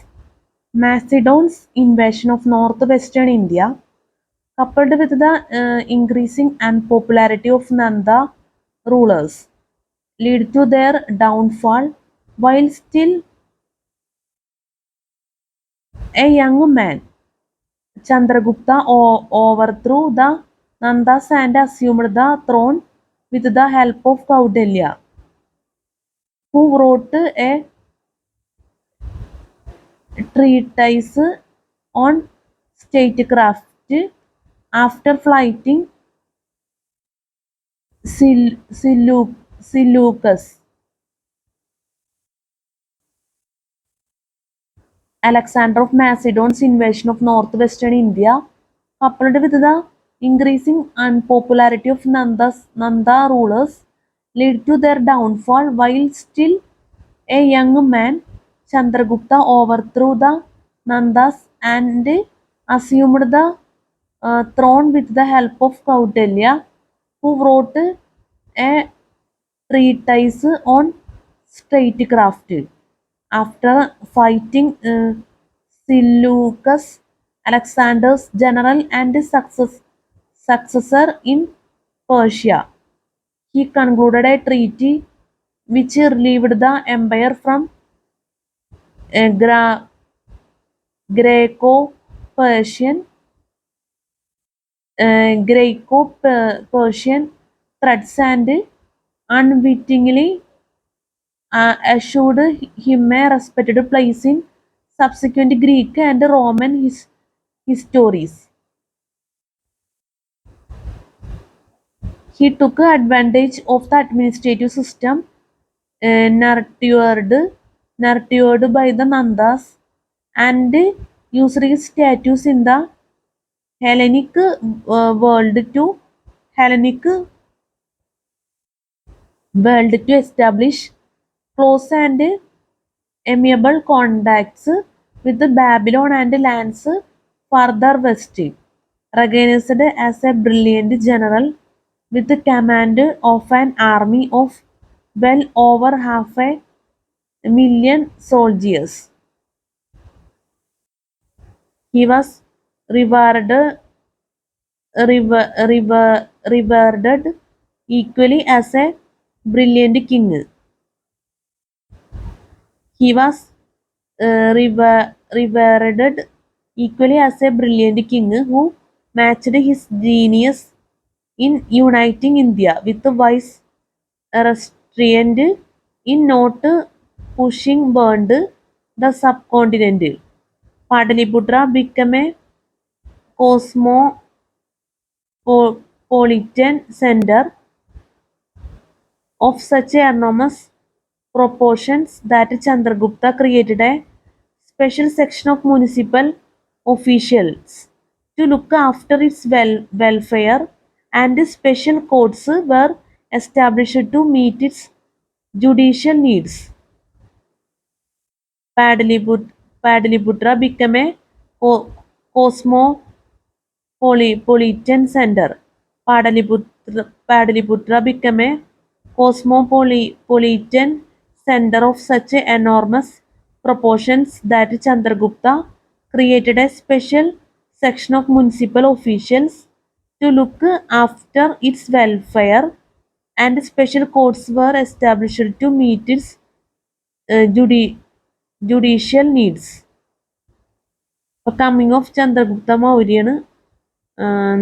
[SPEAKER 1] Macedon's invasion of northwestern India, coupled with the increasing unpopularity of Nanda rulers, lead to their downfall. While still a young man, Chandragupta overthrew the Nandas and assumed the throne with the help of Kautilya, who wrote a treatise on statecraft After flighting Seleucus, Alexander of Macedon's invasion of northwestern India, coupled with the increasing unpopularity of Nanda rulers, led to their downfall. While still a young man, Chandragupta overthrew the Nandas and assumed the throne with the help of Kautilya, who wrote a treatise on statecraft. After fighting Seleucus, Alexander's general and successor in Persia, he concluded a treaty which relieved the empire from uh, Greco-Persian Greco-Persian threats and unwittingly assured him a respected place in subsequent Greek and Roman histories. He took advantage of the administrative system nurtured by the Nandas and used his status in the Hellenic world to Hellenic world to establish close and amiable contacts with Babylon and lands farther west, recognized as a brilliant general with the command of an army of well over half a million soldiers. He was revered, revered equally as a brilliant king. He was revered equally as a brilliant king who matched his genius in uniting India with wise restraint in not pushing burned the subcontinent. Pataliputra became a cosmopolitan center of such enormous proportions that Chandragupta created a special section of municipal officials to look after its welfare, and special courts were established to meet its judicial needs. Padaliputra became a cosmopolitan center. Padaliputra became a cosmopolitan center of such enormous proportions that Chandragupta created a special section of municipal officials to look after its welfare, and special courts were established to meet its uh, judi- judicial needs. അപ്പോൾ coming of Chandragupta മൗര്യയാണ്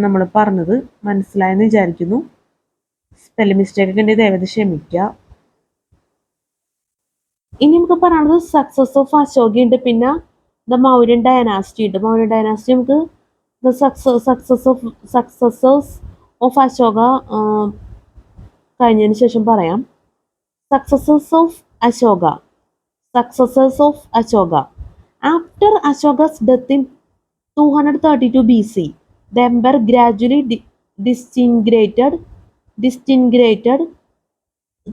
[SPEAKER 1] നമ്മൾ പറഞ്ഞത്. മനസ്സിലായെന്ന് വിചാരിക്കുന്നു. Spelling mistake ഒക്കെ ഉണ്ടെങ്കിൽ ദയവായി ക്ഷമിക്കുക. ഇനി നമുക്ക് പറയാനുള്ളത് സക്സസ് ഓഫ് അശോക ഉണ്ട്, പിന്നെ ദ മൗര്യൻ ഡയനാസ്റ്റി ഉണ്ട്. മൗര്യൻ ഡയനാസ്റ്റി നമുക്ക് ദ സക്സസേഴ്സ് ഓഫ് അശോക കഴിഞ്ഞതിന് ശേഷം പറയാം. Successors of Ashoka. After Ashoka's death in 232 BC, the empire gradually disintegrated,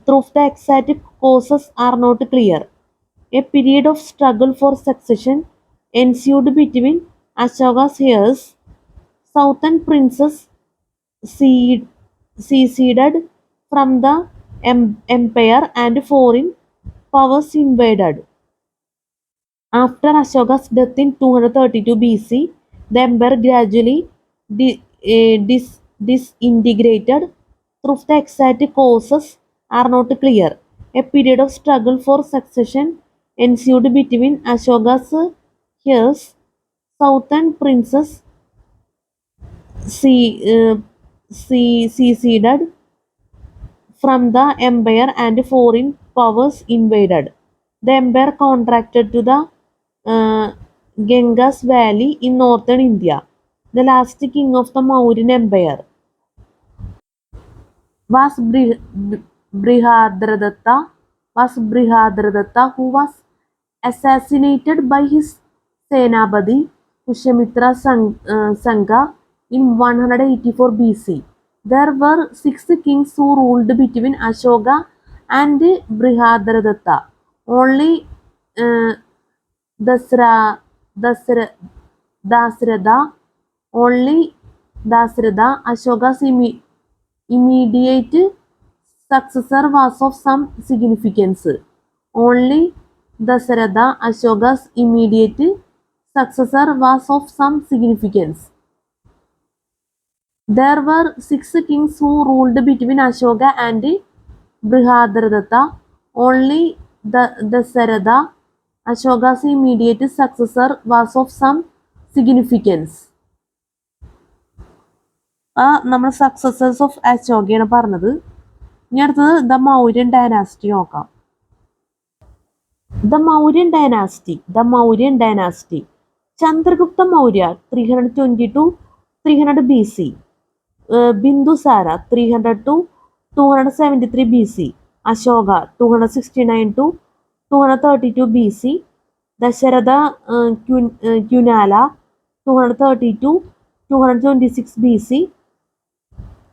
[SPEAKER 1] though the exact causes are not clear. A period of struggle for succession ensued between Ashoka's heirs. Southern princes seceded from the empire and foreign powers invaded. After Ashoka's death in 232 BC, the empire gradually disintegrated, though the exact causes are not clear. A period of struggle for succession ensued between Ashoka's heirs. Southern princes seceded from the empire and foreign powers invaded. The empire contracted to the Ganges Valley in northern India. The last king of the Mauryan Empire was Brihadratha, who was assassinated by his Senapati Pushyamitra Sangha in 184 BC. There were 6 kings who ruled between Ashoka and Brihadratha. Only uh, Dasra, Dasra, Dasratha, only Dasratha, Ashoka's immediate successor, was of some significance. Only Dasratha, Ashoka's immediate successor, was of some significance. There were 6 kings who ruled between Ashoka and Brihadratha. Only Dasratha, Ashoka's immediate successor, was of some significance. നമ്മൾ successors of അശോകയാണ് പറഞ്ഞത്. ഇനി അടുത്തത് the Mauryan dynasty നോക്കാം. The Mauryan dynasty. Chandragupta Maurya 320 to 300 BC. Bindusara 300 to 273 BC. Ashoka 269 to 232 BC. Dasharatha Kunala 230 to 226 BC.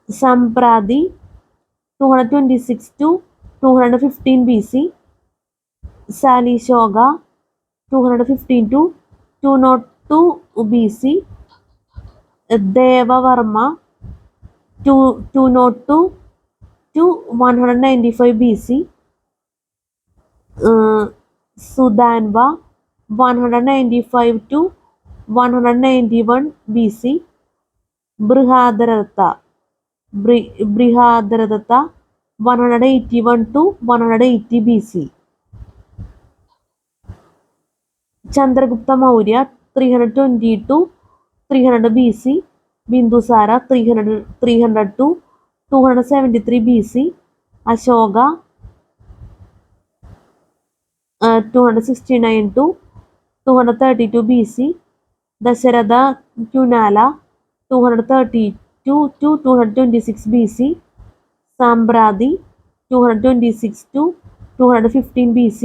[SPEAKER 1] Sampradi 226 to 215 BC. Salishoga 215 to 202 BC. Devavarma 202 to 195 BC. Sudanva 195 to 191 BC. Brihadratha 181 to 180 BC. Chandragupta Maurya 320 to 300 BC. Bindusara 300 to 273 BC. Ashoka 269 to 232 BC. Dasharatha Kunala 232 to 226 BC. Sampradi 226 to 215 BC.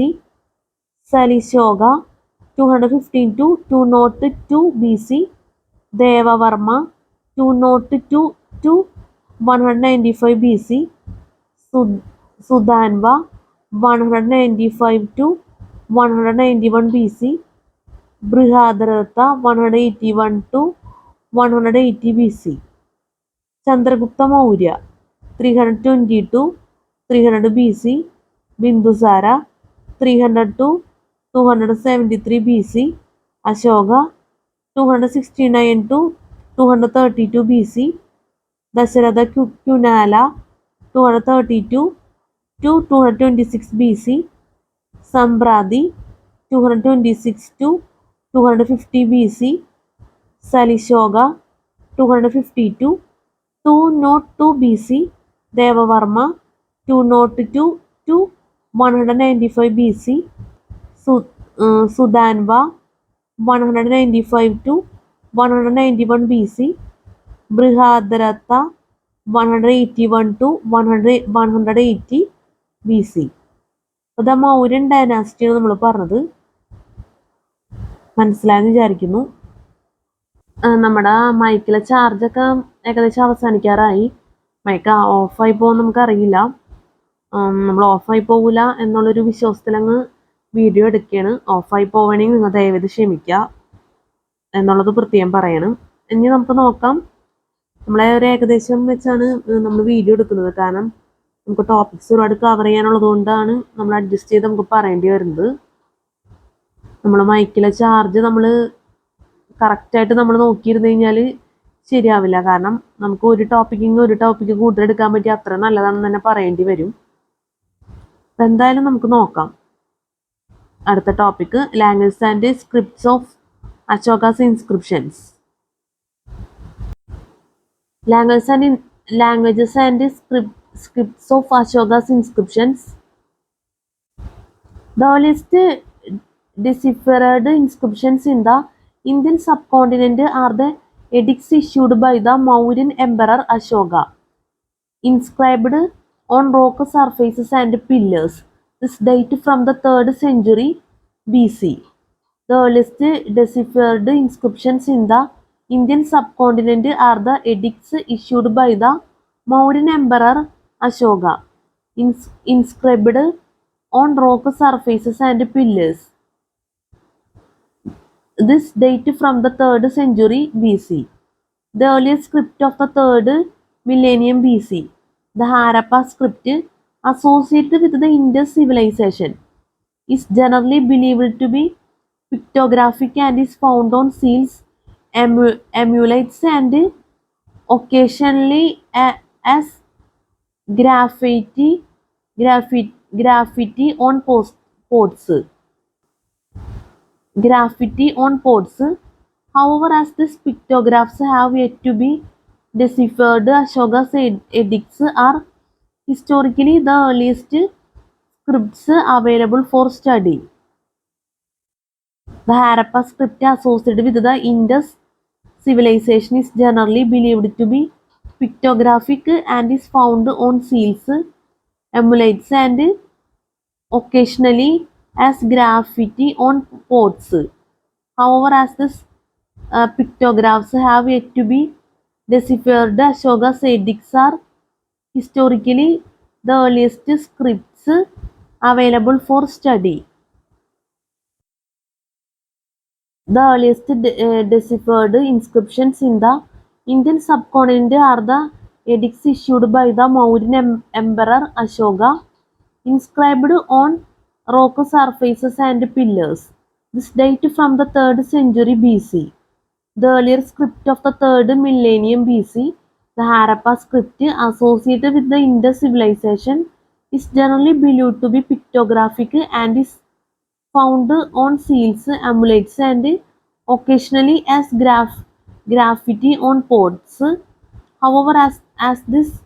[SPEAKER 1] Salishoga 215 to 202 BC. Devavarma 202 to 195 BC. Sudanva 195 to 191 BC. Brihadratha 181 to 180 BC. Chandragupta Maurya 320 to 300 BC. Bindusara 300 to 273 BC. Ashoka 269 to 232 BC. Dasharatha Kunala 232 to 226 BC. Sampradi 226 to 250 BC. Salishoga 252 202 BC. Devavarma 202 to 195 BC. Sudanva 195 to 191 BC. Brihadratha 181 to 180 BC. The Mauryan ഡൈനാസ്റ്റിയാണ് നമ്മൾ പറഞ്ഞത്. മനസ്സിലായെന്ന് വിചാരിക്കുന്നു. നമ്മുടെ മൈക്കിലെ ചാർജൊക്കെ ഏകദേശം അവസാനിക്കാറായി. Mic ഓഫായി പോകുമെന്ന് നമുക്കറിയില്ല. നമ്മൾ ഓഫായി പോകില്ല എന്നുള്ളൊരു വിശ്വാസത്തിലങ്ങ് വീഡിയോ എടുക്കുകയാണ്. ഓഫായി പോവുകയാണെങ്കിൽ നിങ്ങൾ ദയവേത് ക്ഷമിക്കുക എന്നുള്ളത് പ്രത്യേകം പറയണം. ഇനി നമുക്ക് നോക്കാം. നമ്മളെ ഒരു ഏകദേശം വെച്ചാണ് നമ്മൾ വീഡിയോ എടുക്കുന്നത്. കാരണം നമുക്ക് ടോപ്പിക്സ് ഒരുപാട് കവർ ചെയ്യാനുള്ളത് കൊണ്ടാണ് നമ്മൾ അഡ്ജസ്റ്റ് ചെയ്ത് നമുക്ക് പറയേണ്ടി വരുന്നത്. നമ്മൾ മൈക്കിലെ ചാർജ് നമ്മൾ കറക്റ്റായിട്ട് നമ്മൾ നോക്കിയിരുന്നു കഴിഞ്ഞാൽ ശരിയാവില്ല. കാരണം നമുക്ക് ഒരു ടോപ്പിക്ക് കൂടുതൽ എടുക്കാൻ പറ്റി അത്ര നല്ലതാണെന്ന് തന്നെ പറയേണ്ടി വരും. അപ്പം എന്തായാലും നമുക്ക് നോക്കാം. അടുത്ത topic languages and scripts of Ashoka's inscriptions. Languages and scripts of Ashoka's inscriptions. The earliest deciphered inscriptions in the Indian subcontinent are the edicts issued by the Mauryan Emperor Ashoka, inscribed on rock surfaces and pillars. This date from the 3rd century BC. The earliest deciphered inscriptions in the Indian subcontinent are the edicts issued by the Mauryan Emperor Ashoka, inscribed on rock surfaces and pillars. This date from the 3rd century BC. The earliest script of the 3rd millennium BC, the Harappa script associated with the Indus civilization, is generally believed to be pictographic and is found on seals, amulets, and occasionally as graffiti, graffiti on pots. Graffiti on pots. However, as these pictographs have yet to be deciphered, Ashoka's edicts are historically the earliest scripts available for study. The Harappa script associated with the Indus civilization is generally believed to be pictographic and is found on seals, amulets, and occasionally as graffiti on pots. However, as these pictographs have yet to be deciphered, Ashoka's edicts are historically the earliest scripts available for study. The earliest deciphered inscriptions in the Indian subcontinent are the edicts issued by the Mauryan Emperor Ashoka, inscribed on rock surfaces and pillars. This date from the 3rd century BC. The earlier script of the 3rd millennium BC, the Harappa script associated with the Indus civilization, is generally believed to be pictographic and is found on seals, amulets, and occasionally as graffiti on pots. However, as these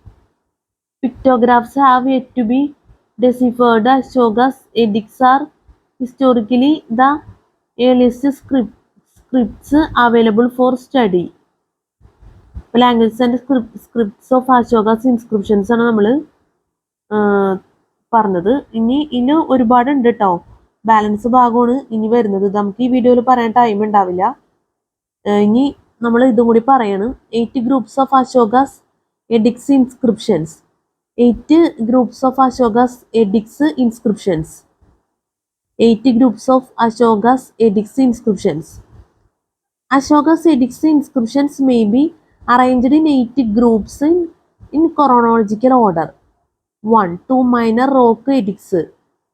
[SPEAKER 1] pictographs have yet to be deciphered, Ashoka's edicts are historically the earliest scripts available for study. Languages and scripts of Ashoka's inscriptions ആണ് നമ്മൾ പറഞ്ഞത്. ഇനി ഒരുപാടുണ്ട് കേട്ടോ. Balance ഭാഗമാണ് ഇനി വരുന്നത്. നമുക്ക് ഈ വീഡിയോയിൽ പറയാൻ ടൈം ഉണ്ടാവില്ല. ഇനി നമ്മൾ ഇതും കൂടി പറയണം. 8 groups of Ashoka's edicts inscriptions. 8 groups of Ashoka's edicts inscriptions. 8 groups of Ashoka's edicts inscriptions. Ashoka's edicts inscriptions may be arranged in 8 groups in chronological order. 1. 2 minor rock edicts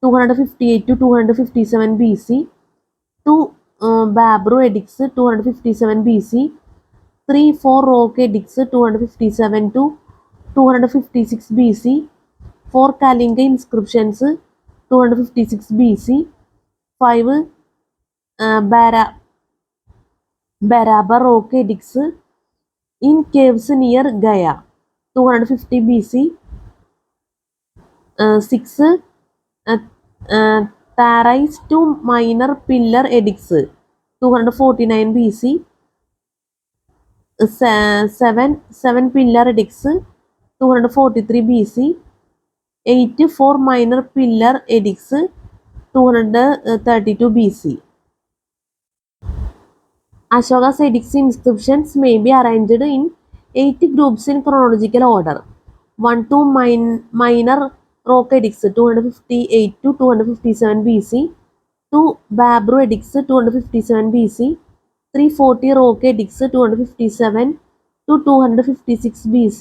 [SPEAKER 1] 258 to 257 BC. 2 Babru edicts 257 BC. 3. 4 rock edicts 257 to 256 BC. 4 Kalinga inscriptions 256 BC. 5 Baraba rock edicts in caves near Gaya 250 BC. 6 Tarais to minor pillar edicts 249 BC. 7 pillar edicts 243 BC. 8 4 minor pillar edicts 232 BC. Ashoka's edicts inscriptions may be arranged in 8 groups in chronological order. 1. 2 minor rock edicts 258 to 257 BC. 2 Babru edicts 257 BC. 3 40 rock edicts 257 to 256 BC.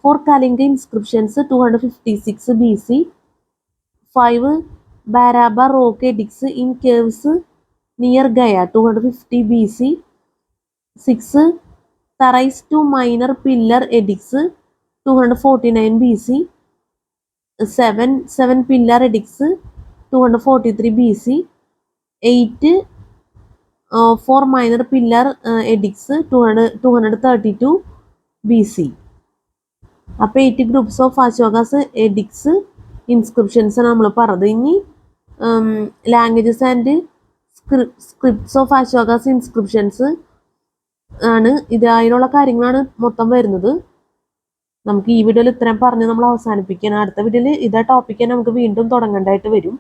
[SPEAKER 1] 4 Kalinga inscriptions 256 BC. 5 Baraba rock edicts in caves near Gaya 250 BC. 6 Tarais to minor pillar edicts 249 BC. 7 pillar edicts 243 BC. 8 4 minor pillar edicts 232 BC. അപ്പോൾ 8 groups of Ashoka's edicts inscriptions ആണ് നമ്മൾ പറഞ്ഞത്. ഇനി languages and scripts of Ashoka's inscriptions. ആണ് ഇത്. അതിനുള്ള കാര്യങ്ങളാണ് മൊത്തം വരുന്നത്. നമുക്ക് ഈ വീഡിയോയിൽ ഇത്രയും പറഞ്ഞ് നമ്മൾ അവസാനിപ്പിക്കണം. അടുത്ത വീഡിയോയിൽ ഇതേ ടോപ്പിക്ക് തന്നെ നമുക്ക് വീണ്ടും തുടങ്ങേണ്ടതായിട്ട് വരും.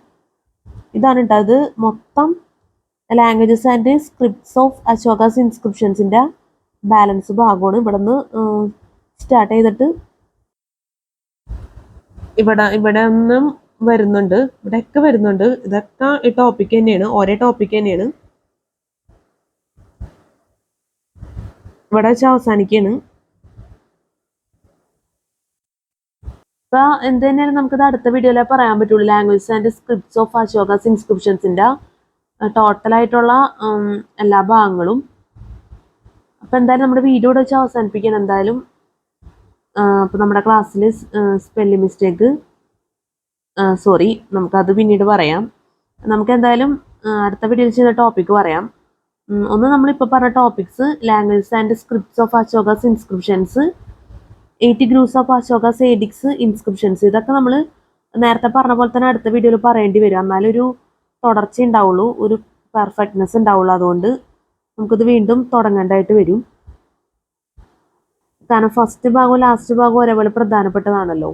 [SPEAKER 1] ഇതാണ് കേട്ടോ അത് മൊത്തം languages and scripts of Ashoka's ഇൻസ്ക്രിപ്ഷൻസിൻ്റെ ബാലൻസ് ഭാഗമാണ്. ഇവിടെ നിന്ന് സ്റ്റാർട്ട് ചെയ്തിട്ട് ഇവിടെ നിന്നും വരുന്നുണ്ട്, ഇവിടെയൊക്കെ വരുന്നുണ്ട്. ഇതൊക്കെ ഈ ടോപ്പിക്ക് തന്നെയാണ്, ഒരേ ടോപ്പിക്ക് തന്നെയാണ്. ഇവിടെ വെച്ച് അവസാനിക്കുകയാണ്. അപ്പൊ എന്ത് തന്നെയാലും നമുക്കിത് അടുത്ത വീഡിയോയിലേ പറയാൻ പറ്റുള്ളൂ. Language and scripts of Ashoka's ഇൻസ്ക്രിപ്ഷൻസിന്റെ ടോട്ടലായിട്ടുള്ള എല്ലാ ഭാഗങ്ങളും. അപ്പൊ എന്തായാലും നമ്മുടെ വീഡിയോ ഇവിടെ വെച്ച് അവസാനിപ്പിക്കാൻ. എന്തായാലും അപ്പൊ നമ്മുടെ ക്ലാസ്സിൽ സ്പെല്ലിംഗ് മിസ്റ്റേക്ക് സോറി, നമുക്കത് പിന്നീട് പറയാം. നമുക്ക് എന്തായാലും അടുത്ത വീഡിയോയിൽ ചെയ്ത ടോപ്പിക്ക് പറയാം. ഒന്ന് നമ്മളിപ്പോൾ പറഞ്ഞ topics language and scripts of Ashoka's inscriptions, 80 groups of Ashoka's edicts inscriptions. ഇതൊക്കെ നമ്മൾ നേരത്തെ പറഞ്ഞ പോലെ തന്നെ അടുത്ത വീഡിയോയിൽ പറയേണ്ടി വരും. എന്നാലൊരു തുടർച്ച ഉണ്ടാവുള്ളൂ, ഒരു പെർഫെക്റ്റ്നെസ് ഉണ്ടാവുള്ളൂ. അതുകൊണ്ട് നമുക്കിത് വീണ്ടും തുടങ്ങേണ്ടതായിട്ട് വരും. കാരണം ഫസ്റ്റ് ഭാഗവും ലാസ്റ്റ് ഭാഗവും ഒരേപോലെ പ്രധാനപ്പെട്ടതാണല്ലോ.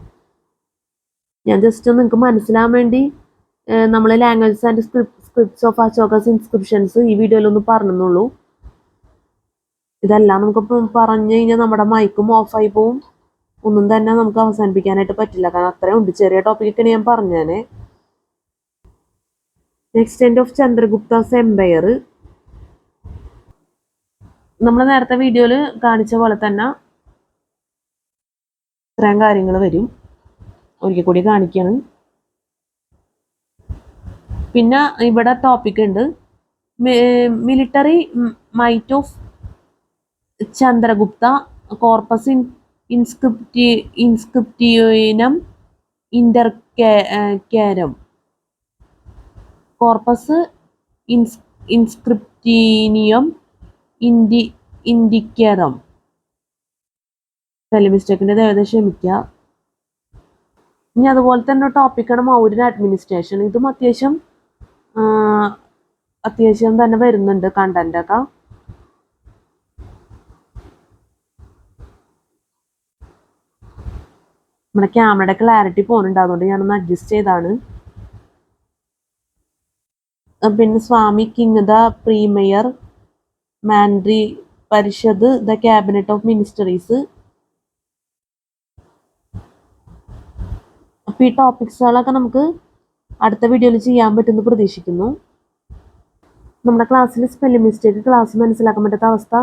[SPEAKER 1] ഞാൻ ജസ്റ്റ് ഒന്ന് നിങ്ങൾക്ക് മനസ്സിലാൻ വേണ്ടി നമ്മൾ language and scripts of Ashoka's inscriptions ഈ വീഡിയോയിലൊന്ന് പറഞ്ഞെന്നുള്ളൂ. ഇതെല്ലാം നമുക്ക് പറഞ്ഞു കഴിഞ്ഞാൽ നമ്മുടെ മൈക്കും ഓഫായി പോവും, ഒന്നും തന്നെ നമുക്ക് അവസാനിപ്പിക്കാനായിട്ട് പറ്റില്ല. കാരണം അത്രയും ഉണ്ട്. ചെറിയ ടോപ്പിക്കൊക്കെ ഞാൻ പറഞ്ഞേനെ. എക്സ്റ്റെൻഡ് ഓഫ് ചന്ദ്രഗുപ്താസ് എംപയർ നമ്മൾ നേരത്തെ വീഡിയോയിൽ കാണിച്ച പോലെ തന്നെ ഇത്രയും കാര്യങ്ങൾ വരും. ഒരിക്കൽ കൂടി കാണിക്കുകയാണ്. പിന്നെ ഇവിടെ ടോപ്പിക് ഉണ്ട് military might of Chandragupta, corpus inscriptionum indicarum, corpus inscriptionum indicarum. Spelling മിസ്റ്റേക്കിൻ്റെ ദയവായി ക്ഷമിക്കുക. ഇനി അതുപോലെ തന്നെ ടോപ്പിക്കാണ് മൗര്യൻ അഡ്മിനിസ്ട്രേഷൻ. ഇതും അത്യാവശ്യം തന്നെ വരുന്നുണ്ട് കണ്ടന്റൊക്കെ. നമ്മുടെ ക്യാമറയുടെ ക്ലാരിറ്റി പോകുന്നുണ്ട്, അതുകൊണ്ട് ഞാനൊന്ന് അഡ്ജസ്റ്റ് ചെയ്താണ്. പിന്നെ Swami king, the premier, Mantri Parishad, the cabinet of ministries. അപ്പോൾ ഈ ടോപ്പിക്സുകളൊക്കെ നമുക്ക് അടുത്ത വീഡിയോയിൽ ചെയ്യാൻ പറ്റുമെന്ന് പ്രതീക്ഷിക്കുന്നു. നമ്മുടെ ക്ലാസ്സിൽ സ്പെല്ലിംഗ് മിസ്റ്റേക്ക് ക്ലാസ് മനസ്സിലാക്കാൻ പറ്റാത്ത അവസ്ഥ,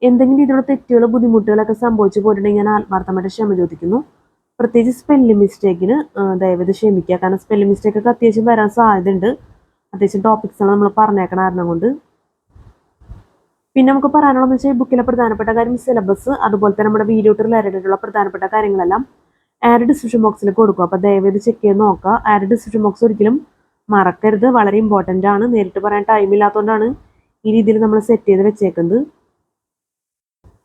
[SPEAKER 1] എന്തെങ്കിലും രീതിയിലുള്ള തെറ്റുകളോ ബുദ്ധിമുട്ടുകളൊക്കെ സംഭവിച്ചു പോയിട്ടുണ്ടെങ്കിൽ ഞാൻ ആത്മാർത്ഥമായിട്ട് ക്ഷമ ചോദിക്കുന്നു. പ്രത്യേകിച്ച് സ്പെല്ലിംഗ് മിസ്റ്റേക്കിന് ദയവേത് ക്ഷമിക്കുക. കാരണം സ്പെല്ലിംഗ് മിസ്റ്റേക്കൊക്കെ അത്യാവശ്യം വരാൻ സാധ്യതയുണ്ട്, അത്യാവശ്യം ടോപ്പിക്സാണ് നമ്മൾ പറഞ്ഞേക്കണ കാരണം കൊണ്ട്. പിന്നെ നമുക്ക് പറയാനുള്ളതെന്ന് വെച്ചാൽ ബുക്കിലെ പ്രധാനപ്പെട്ട കാര്യം സിലബസ്, അതുപോലെ തന്നെ നമ്മുടെ വീഡിയോ റിലേറ്റഡ് ആയിട്ടുള്ള പ്രധാനപ്പെട്ട കാര്യങ്ങളെല്ലാം ആഡ് ഡിസ്ക്രിപ്ഷൻ ബോക്സിൽ കൊടുക്കും. അപ്പോൾ ദയവേത് ചെക്ക് ചെയ്ത് നോക്കുക. ആഡ് ഡിസ്ക്രിപ്ഷൻ ബോക്സ് ഒരിക്കലും മറക്കരുത്, വളരെ ഇമ്പോർട്ടൻ്റ് ആണ്. നേരിട്ട് പറയാൻ ടൈം ഇല്ലാത്തതുകൊണ്ടാണ് ഈ രീതിയിൽ നമ്മൾ സെറ്റ് ചെയ്ത് വെച്ചേക്കുന്നത്.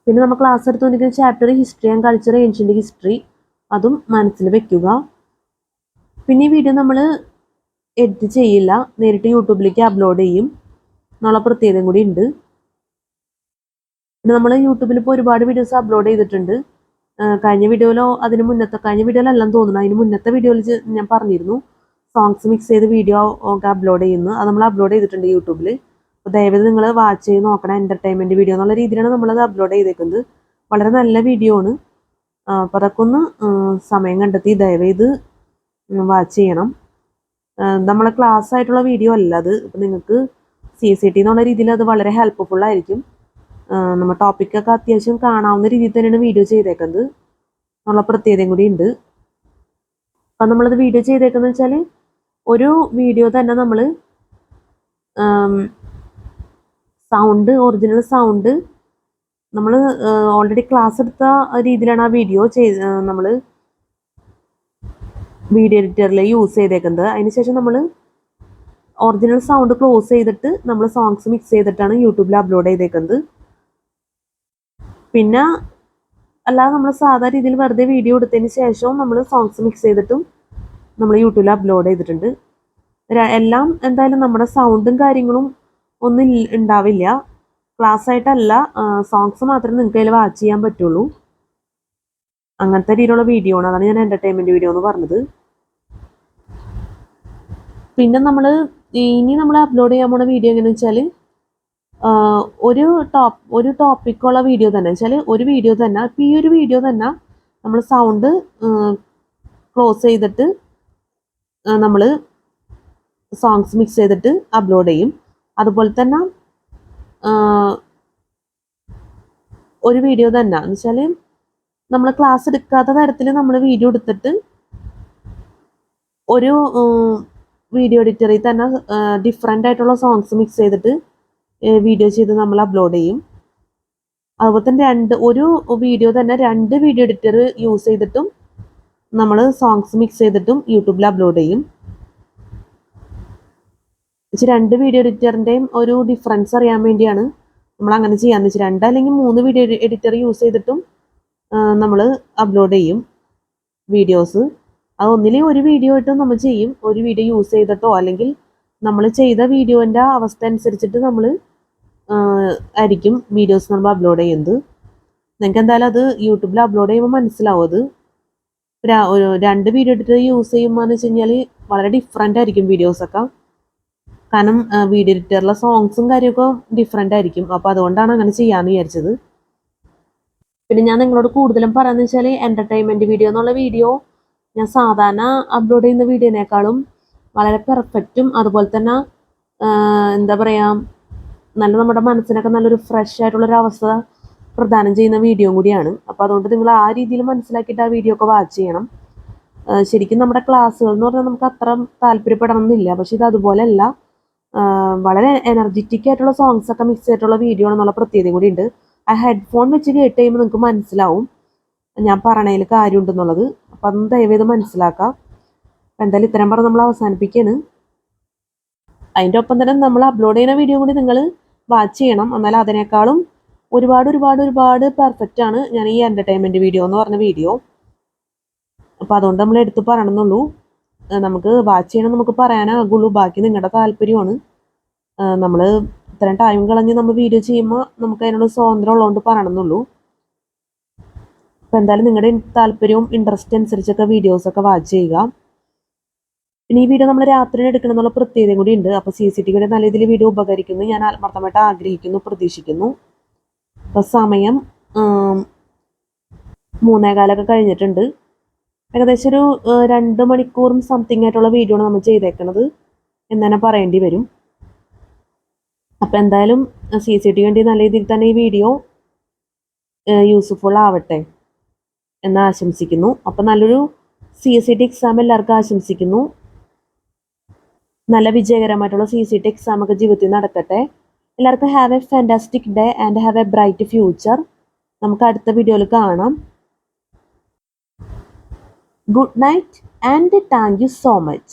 [SPEAKER 1] പിന്നെ നമ്മൾ ക്ലാസ് എടുത്തുകൊണ്ടിരിക്കുന്ന chapter history and culture, ancient history, അതും മനസ്സിൽ വെക്കുക. പിന്നെ ഈ വീഡിയോ നമ്മൾ എഡിറ്റ് ചെയ്യില്ല, നേരിട്ട് യൂട്യൂബിലേക്ക് അപ്ലോഡ് ചെയ്യും എന്നുള്ള പ്രത്യേകതയും കൂടി ഉണ്ട്. പിന്നെ നമ്മൾ യൂട്യൂബിൽ ഇപ്പോൾ ഒരുപാട് വീഡിയോസ് അപ്ലോഡ് ചെയ്തിട്ടുണ്ട്. കഴിഞ്ഞ വീഡിയോയിലെല്ലാം തോന്നുന്നു, അതിന് മുന്നത്തെ വീഡിയോയിൽ ഞാൻ പറഞ്ഞിരുന്നു സോങ്സ് മിക്സ് ചെയ്ത് വീഡിയോ ഒക്കെ അപ്ലോഡ് ചെയ്യുന്നു. അത് നമ്മൾ അപ്ലോഡ് ചെയ്തിട്ടുണ്ട് യൂട്യൂബിൽ. അപ്പോൾ ദയവായി നിങ്ങൾ വാച്ച് ചെയ്ത് നോക്കണം. എൻ്റർടൈൻമെൻറ്റ് വീഡിയോ എന്നുള്ള രീതിയിലാണ് നമ്മളത് അപ്ലോഡ് ചെയ്തേക്കുന്നത്. വളരെ നല്ല വീഡിയോ ആണ്. അപ്പോൾ അതൊക്കെ ഒന്ന് സമയം കണ്ടെത്തി ദയവേത് വാച്ച് ചെയ്യണം. നമ്മളെ ക്ലാസ് ആയിട്ടുള്ള വീഡിയോ അല്ല അത്. അപ്പോൾ നിങ്ങൾക്ക് CCT എന്നുള്ള രീതിയിൽ അത് വളരെ ഹെൽപ്ഫുൾ ആയിരിക്കും. നമ്മൾ ടോപ്പിക്കൊക്കെ അത്യാവശ്യം കാണാവുന്ന രീതിയിൽ തന്നെയാണ് വീഡിയോ ചെയ്തേക്കുന്നത് എന്നുള്ള പ്രത്യേകതയും കൂടി ഉണ്ട്. അപ്പം നമ്മളത് വീഡിയോ ചെയ്തേക്കുന്നത് വെച്ചാൽ ഒരു വീഡിയോ തന്നെ നമ്മൾ ഒറിജിനൽ സൗണ്ട് നമ്മൾ ഓൾറെഡി ക്ലാസ് എടുത്ത രീതിയിലാണ് ആ വീഡിയോ നമ്മൾ വീഡിയോ എഡിറ്ററിൽ യൂസ് ചെയ്തേക്കുന്നത്. അതിനുശേഷം നമ്മൾ ഒറിജിനൽ സൗണ്ട് ക്ലോസ് ചെയ്തിട്ട് നമ്മൾ സോങ്സ് മിക്സ് ചെയ്തിട്ടാണ് യൂട്യൂബിൽ അപ്ലോഡ് ചെയ്തേക്കുന്നത്. പിന്നെ അല്ലാതെ നമ്മൾ സാധാ രീതിയിൽ വെറുതെ വീഡിയോ എടുത്തതിന് ശേഷവും നമ്മൾ സോങ്സ് മിക്സ് ചെയ്തിട്ടും നമ്മൾ യൂട്യൂബിൽ അപ്ലോഡ് ചെയ്തിട്ടുണ്ട്. എല്ലാം എന്തായാലും നമ്മുടെ സൗണ്ടും കാര്യങ്ങളും ഒന്നും ഉണ്ടാവില്ല. ക്ലാസ് ആയിട്ടല്ല, സോങ്സ് മാത്രമേ നിങ്ങൾക്ക് അതിൽ വാച്ച് ചെയ്യാൻ പറ്റുള്ളൂ. അങ്ങനത്തെ രീതിയിലുള്ള വീഡിയോ ആണ്. അതാണ് ഞാൻ എൻ്റർടൈൻമെൻറ്റ് വീഡിയോ എന്ന് പറഞ്ഞത്. പിന്നെ ഇനി നമ്മൾ അപ്ലോഡ് ചെയ്യാൻ പോണ വീഡിയോ എങ്ങനെയാണെന്ന് വെച്ചാൽ ഒരു ടോപ്പിക്കുള്ള വീഡിയോ തന്നെ വെച്ചാൽ ഒരു വീഡിയോ തന്നെ. ഇപ്പോൾ ഈ ഒരു വീഡിയോ തന്നെ നമ്മൾ സൗണ്ട് ക്ലോസ് ചെയ്തിട്ട് നമ്മൾ സോങ്സ് മിക്സ് ചെയ്തിട്ട് അപ്ലോഡ് ചെയ്യും. അതുപോലെ തന്നെ ഒരു വീഡിയോ തന്നെ എന്ന് വെച്ചാൽ നമ്മൾ ക്ലാസ് എടുക്കാത്ത തരത്തിൽ നമ്മൾ വീഡിയോ എടുത്തിട്ട് ഒരു വീഡിയോ എഡിറ്ററിൽ തന്നെ ഡിഫറെൻ്റ് ആയിട്ടുള്ള സോങ്സ് മിക്സ് ചെയ്തിട്ട് വീഡിയോ ചെയ്ത് നമ്മൾ അപ്ലോഡ് ചെയ്യും. അതുപോലെ തന്നെ ഒരു വീഡിയോ തന്നെ 2 വീഡിയോ എഡിറ്റർ യൂസ് ചെയ്തിട്ടും നമ്മൾ സോങ്സ് മിക്സ് ചെയ്തിട്ടും യൂട്യൂബിൽ അപ്ലോഡ് ചെയ്യും. 2 വീഡിയോ എഡിറ്ററിൻ്റെയും ഒരു ഡിഫറൻസ് അറിയാൻ വേണ്ടിയാണ് നമ്മൾ അങ്ങനെ ചെയ്യാന്ന് വെച്ചാൽ 2 അല്ലെങ്കിൽ 3 വീഡിയോ എഡിറ്റർ യൂസ് ചെയ്തിട്ടും നമ്മൾ അപ്ലോഡ് ചെയ്യും വീഡിയോസ്. അത് ഒന്നിലും ഒരു വീഡിയോ ആയിട്ടും നമ്മൾ ചെയ്യും, ഒരു വീഡിയോ യൂസ് ചെയ്തിട്ടോ അല്ലെങ്കിൽ നമ്മൾ ചെയ്ത വീഡിയോൻ്റെ അവസ്ഥ അനുസരിച്ചിട്ട് നമ്മൾ ആയിരിക്കും വീഡിയോസ് നമ്മൾ അപ്ലോഡ് ചെയ്യുന്നത്. നിങ്ങൾക്ക് എന്തായാലും അത് യൂട്യൂബിൽ അപ്ലോഡ് ചെയ്യുമ്പോൾ മനസ്സിലാവും. അത് ഒരു 2 വീഡിയോ എഡിറ്റർ യൂസ് ചെയ്യുമ്പോൾ എന്ന് വെച്ച് കഴിഞ്ഞാൽ വളരെ ഡിഫറെൻ്റ് ആയിരിക്കും വീഡിയോസൊക്കെ. കാരണം വീഡിയോ എഡിറ്ററിലെ സോങ്സും കാര്യമൊക്കെ ഡിഫറെൻ്റ് ആയിരിക്കും. അപ്പോൾ അതുകൊണ്ടാണ് അങ്ങനെ ചെയ്യാമെന്ന് വിചാരിച്ചത്. പിന്നെ ഞാൻ നിങ്ങളോട് കൂടുതലും പറയാമെന്ന് വെച്ചാൽ എൻ്റർടൈൻമെൻറ്റ് വീഡിയോ എന്നുള്ള വീഡിയോ ഞാൻ സാധാരണ അപ്ലോഡ് ചെയ്യുന്ന വീഡിയോനേക്കാളും വളരെ പെർഫെക്റ്റും അതുപോലെ തന്നെ എന്താ പറയുക നമ്മുടെ മനസ്സിനൊക്കെ നല്ലൊരു ഫ്രഷ് ആയിട്ടുള്ളൊരു അവസ്ഥ പ്രദാനം ചെയ്യുന്ന വീഡിയോ കൂടിയാണ്. അപ്പോൾ അതുകൊണ്ട് നിങ്ങൾ ആ രീതിയിൽ മനസ്സിലാക്കിയിട്ട് ആ വീഡിയോ ഒക്കെ വാച്ച് ചെയ്യണം. ശരിക്കും നമ്മുടെ ക്ലാസ്സുകൾ എന്ന് പറഞ്ഞാൽ നമുക്ക് അത്ര താല്പര്യപ്പെടണമെന്നില്ല, പക്ഷെ ഇത് അതുപോലെയല്ല. വളരെ എനർജറ്റിക് ആയിട്ടുള്ള സോങ്സ് ഒക്കെ മിക്സ് ചെയ്തിട്ടുള്ള വീഡിയോ ആണെന്നുള്ള പ്രത്യേകത കൂടി ഉണ്ട്. ആ ഹെഡ്ഫോൺ വെച്ച് കേട്ട് കഴിയുമ്പോൾ നിങ്ങൾക്ക് മനസ്സിലാവും ഞാൻ പറയണതിൽ കാര്യമുണ്ടെന്നുള്ളത്. അപ്പം അതൊന്ന് ദയവേത് മനസ്സിലാക്കാം. അപ്പം എന്തായാലും ഇത്രയും പറഞ്ഞ് നമ്മൾ അവസാനിപ്പിക്കുകയാണ്. അതിൻ്റെ ഒപ്പം തന്നെ നമ്മൾ അപ്ലോഡ് ചെയ്യുന്ന വീഡിയോ കൂടി നിങ്ങൾ വാച്ച് ചെയ്യണം. എന്നാൽ അതിനേക്കാളും ഒരുപാട് പെർഫെക്റ്റ് ആണ് ഞാൻ ഈ എൻ്റർടൈൻമെൻറ്റ് വീഡിയോ എന്ന് പറഞ്ഞ വീഡിയോ. അപ്പോൾ അതുകൊണ്ട് നമ്മൾ എടുത്ത് പറയണമെന്നുള്ളൂ. നമുക്ക് വാച്ച് ചെയ്യണം നമുക്ക് പറയാനാകുള്ളൂ, ബാക്കി നിങ്ങളുടെ താല്പര്യമാണ്. നമ്മൾ ഇത്രയും ടൈം കളഞ്ഞ് നമ്മൾ വീഡിയോ ചെയ്യുമ്പോൾ നമുക്ക് അതിനുള്ള സ്വാതന്ത്ര്യം ഉള്ളതുകൊണ്ട് പറയണമെന്നുള്ളൂ. അപ്പോൾ എന്തായാലും നിങ്ങളുടെ താല്പര്യവും ഇൻട്രസ്റ്റ് അനുസരിച്ചൊക്കെ വീഡിയോസൊക്കെ വാച്ച് ചെയ്യുക. പിന്നെ ഈ വീഡിയോ നമ്മൾ രാത്രി എടുക്കണം എന്നുള്ള പ്രത്യേകത കൂടി ഉണ്ട്. അപ്പോൾ CCTV നല്ല രീതിയിൽ വീഡിയോ ഉപകരിക്കുന്നു ഞാൻ ആത്മാർത്ഥമായിട്ട് ആഗ്രഹിക്കുന്നു, പ്രതീക്ഷിക്കുന്നു. അപ്പോൾ സമയം 3:15 കഴിഞ്ഞിട്ടുണ്ട്. ഏകദേശം ഒരു 2 മണിക്കൂറും സംതിങ് ആയിട്ടുള്ള വീഡിയോ ആണ് നമ്മൾ ചെയ്തേക്കുന്നത് എന്ന് തന്നെ പറയേണ്ടി വരും. അപ്പോൾ എന്തായാലും CCTV നല്ല രീതിയിൽ തന്നെ ഈ വീഡിയോ യൂസ്ഫുൾ ആവട്ടെ എന്ന് ആശംസിക്കുന്നു. അപ്പോൾ നല്ലൊരു CCT എക്സാം എല്ലാവർക്കും ആശംസിക്കുന്നു. നല്ല വിജയകരമായിട്ടുള്ള CCT എക്സാം ഒക്കെ ജീവിതത്തിൽ നടക്കട്ടെ. എല്ലാവർക്കും have A fantastic day and have A bright future. നമുക്ക് അടുത്ത വീഡിയോയിൽ കാണാം. Good night and thank you so much.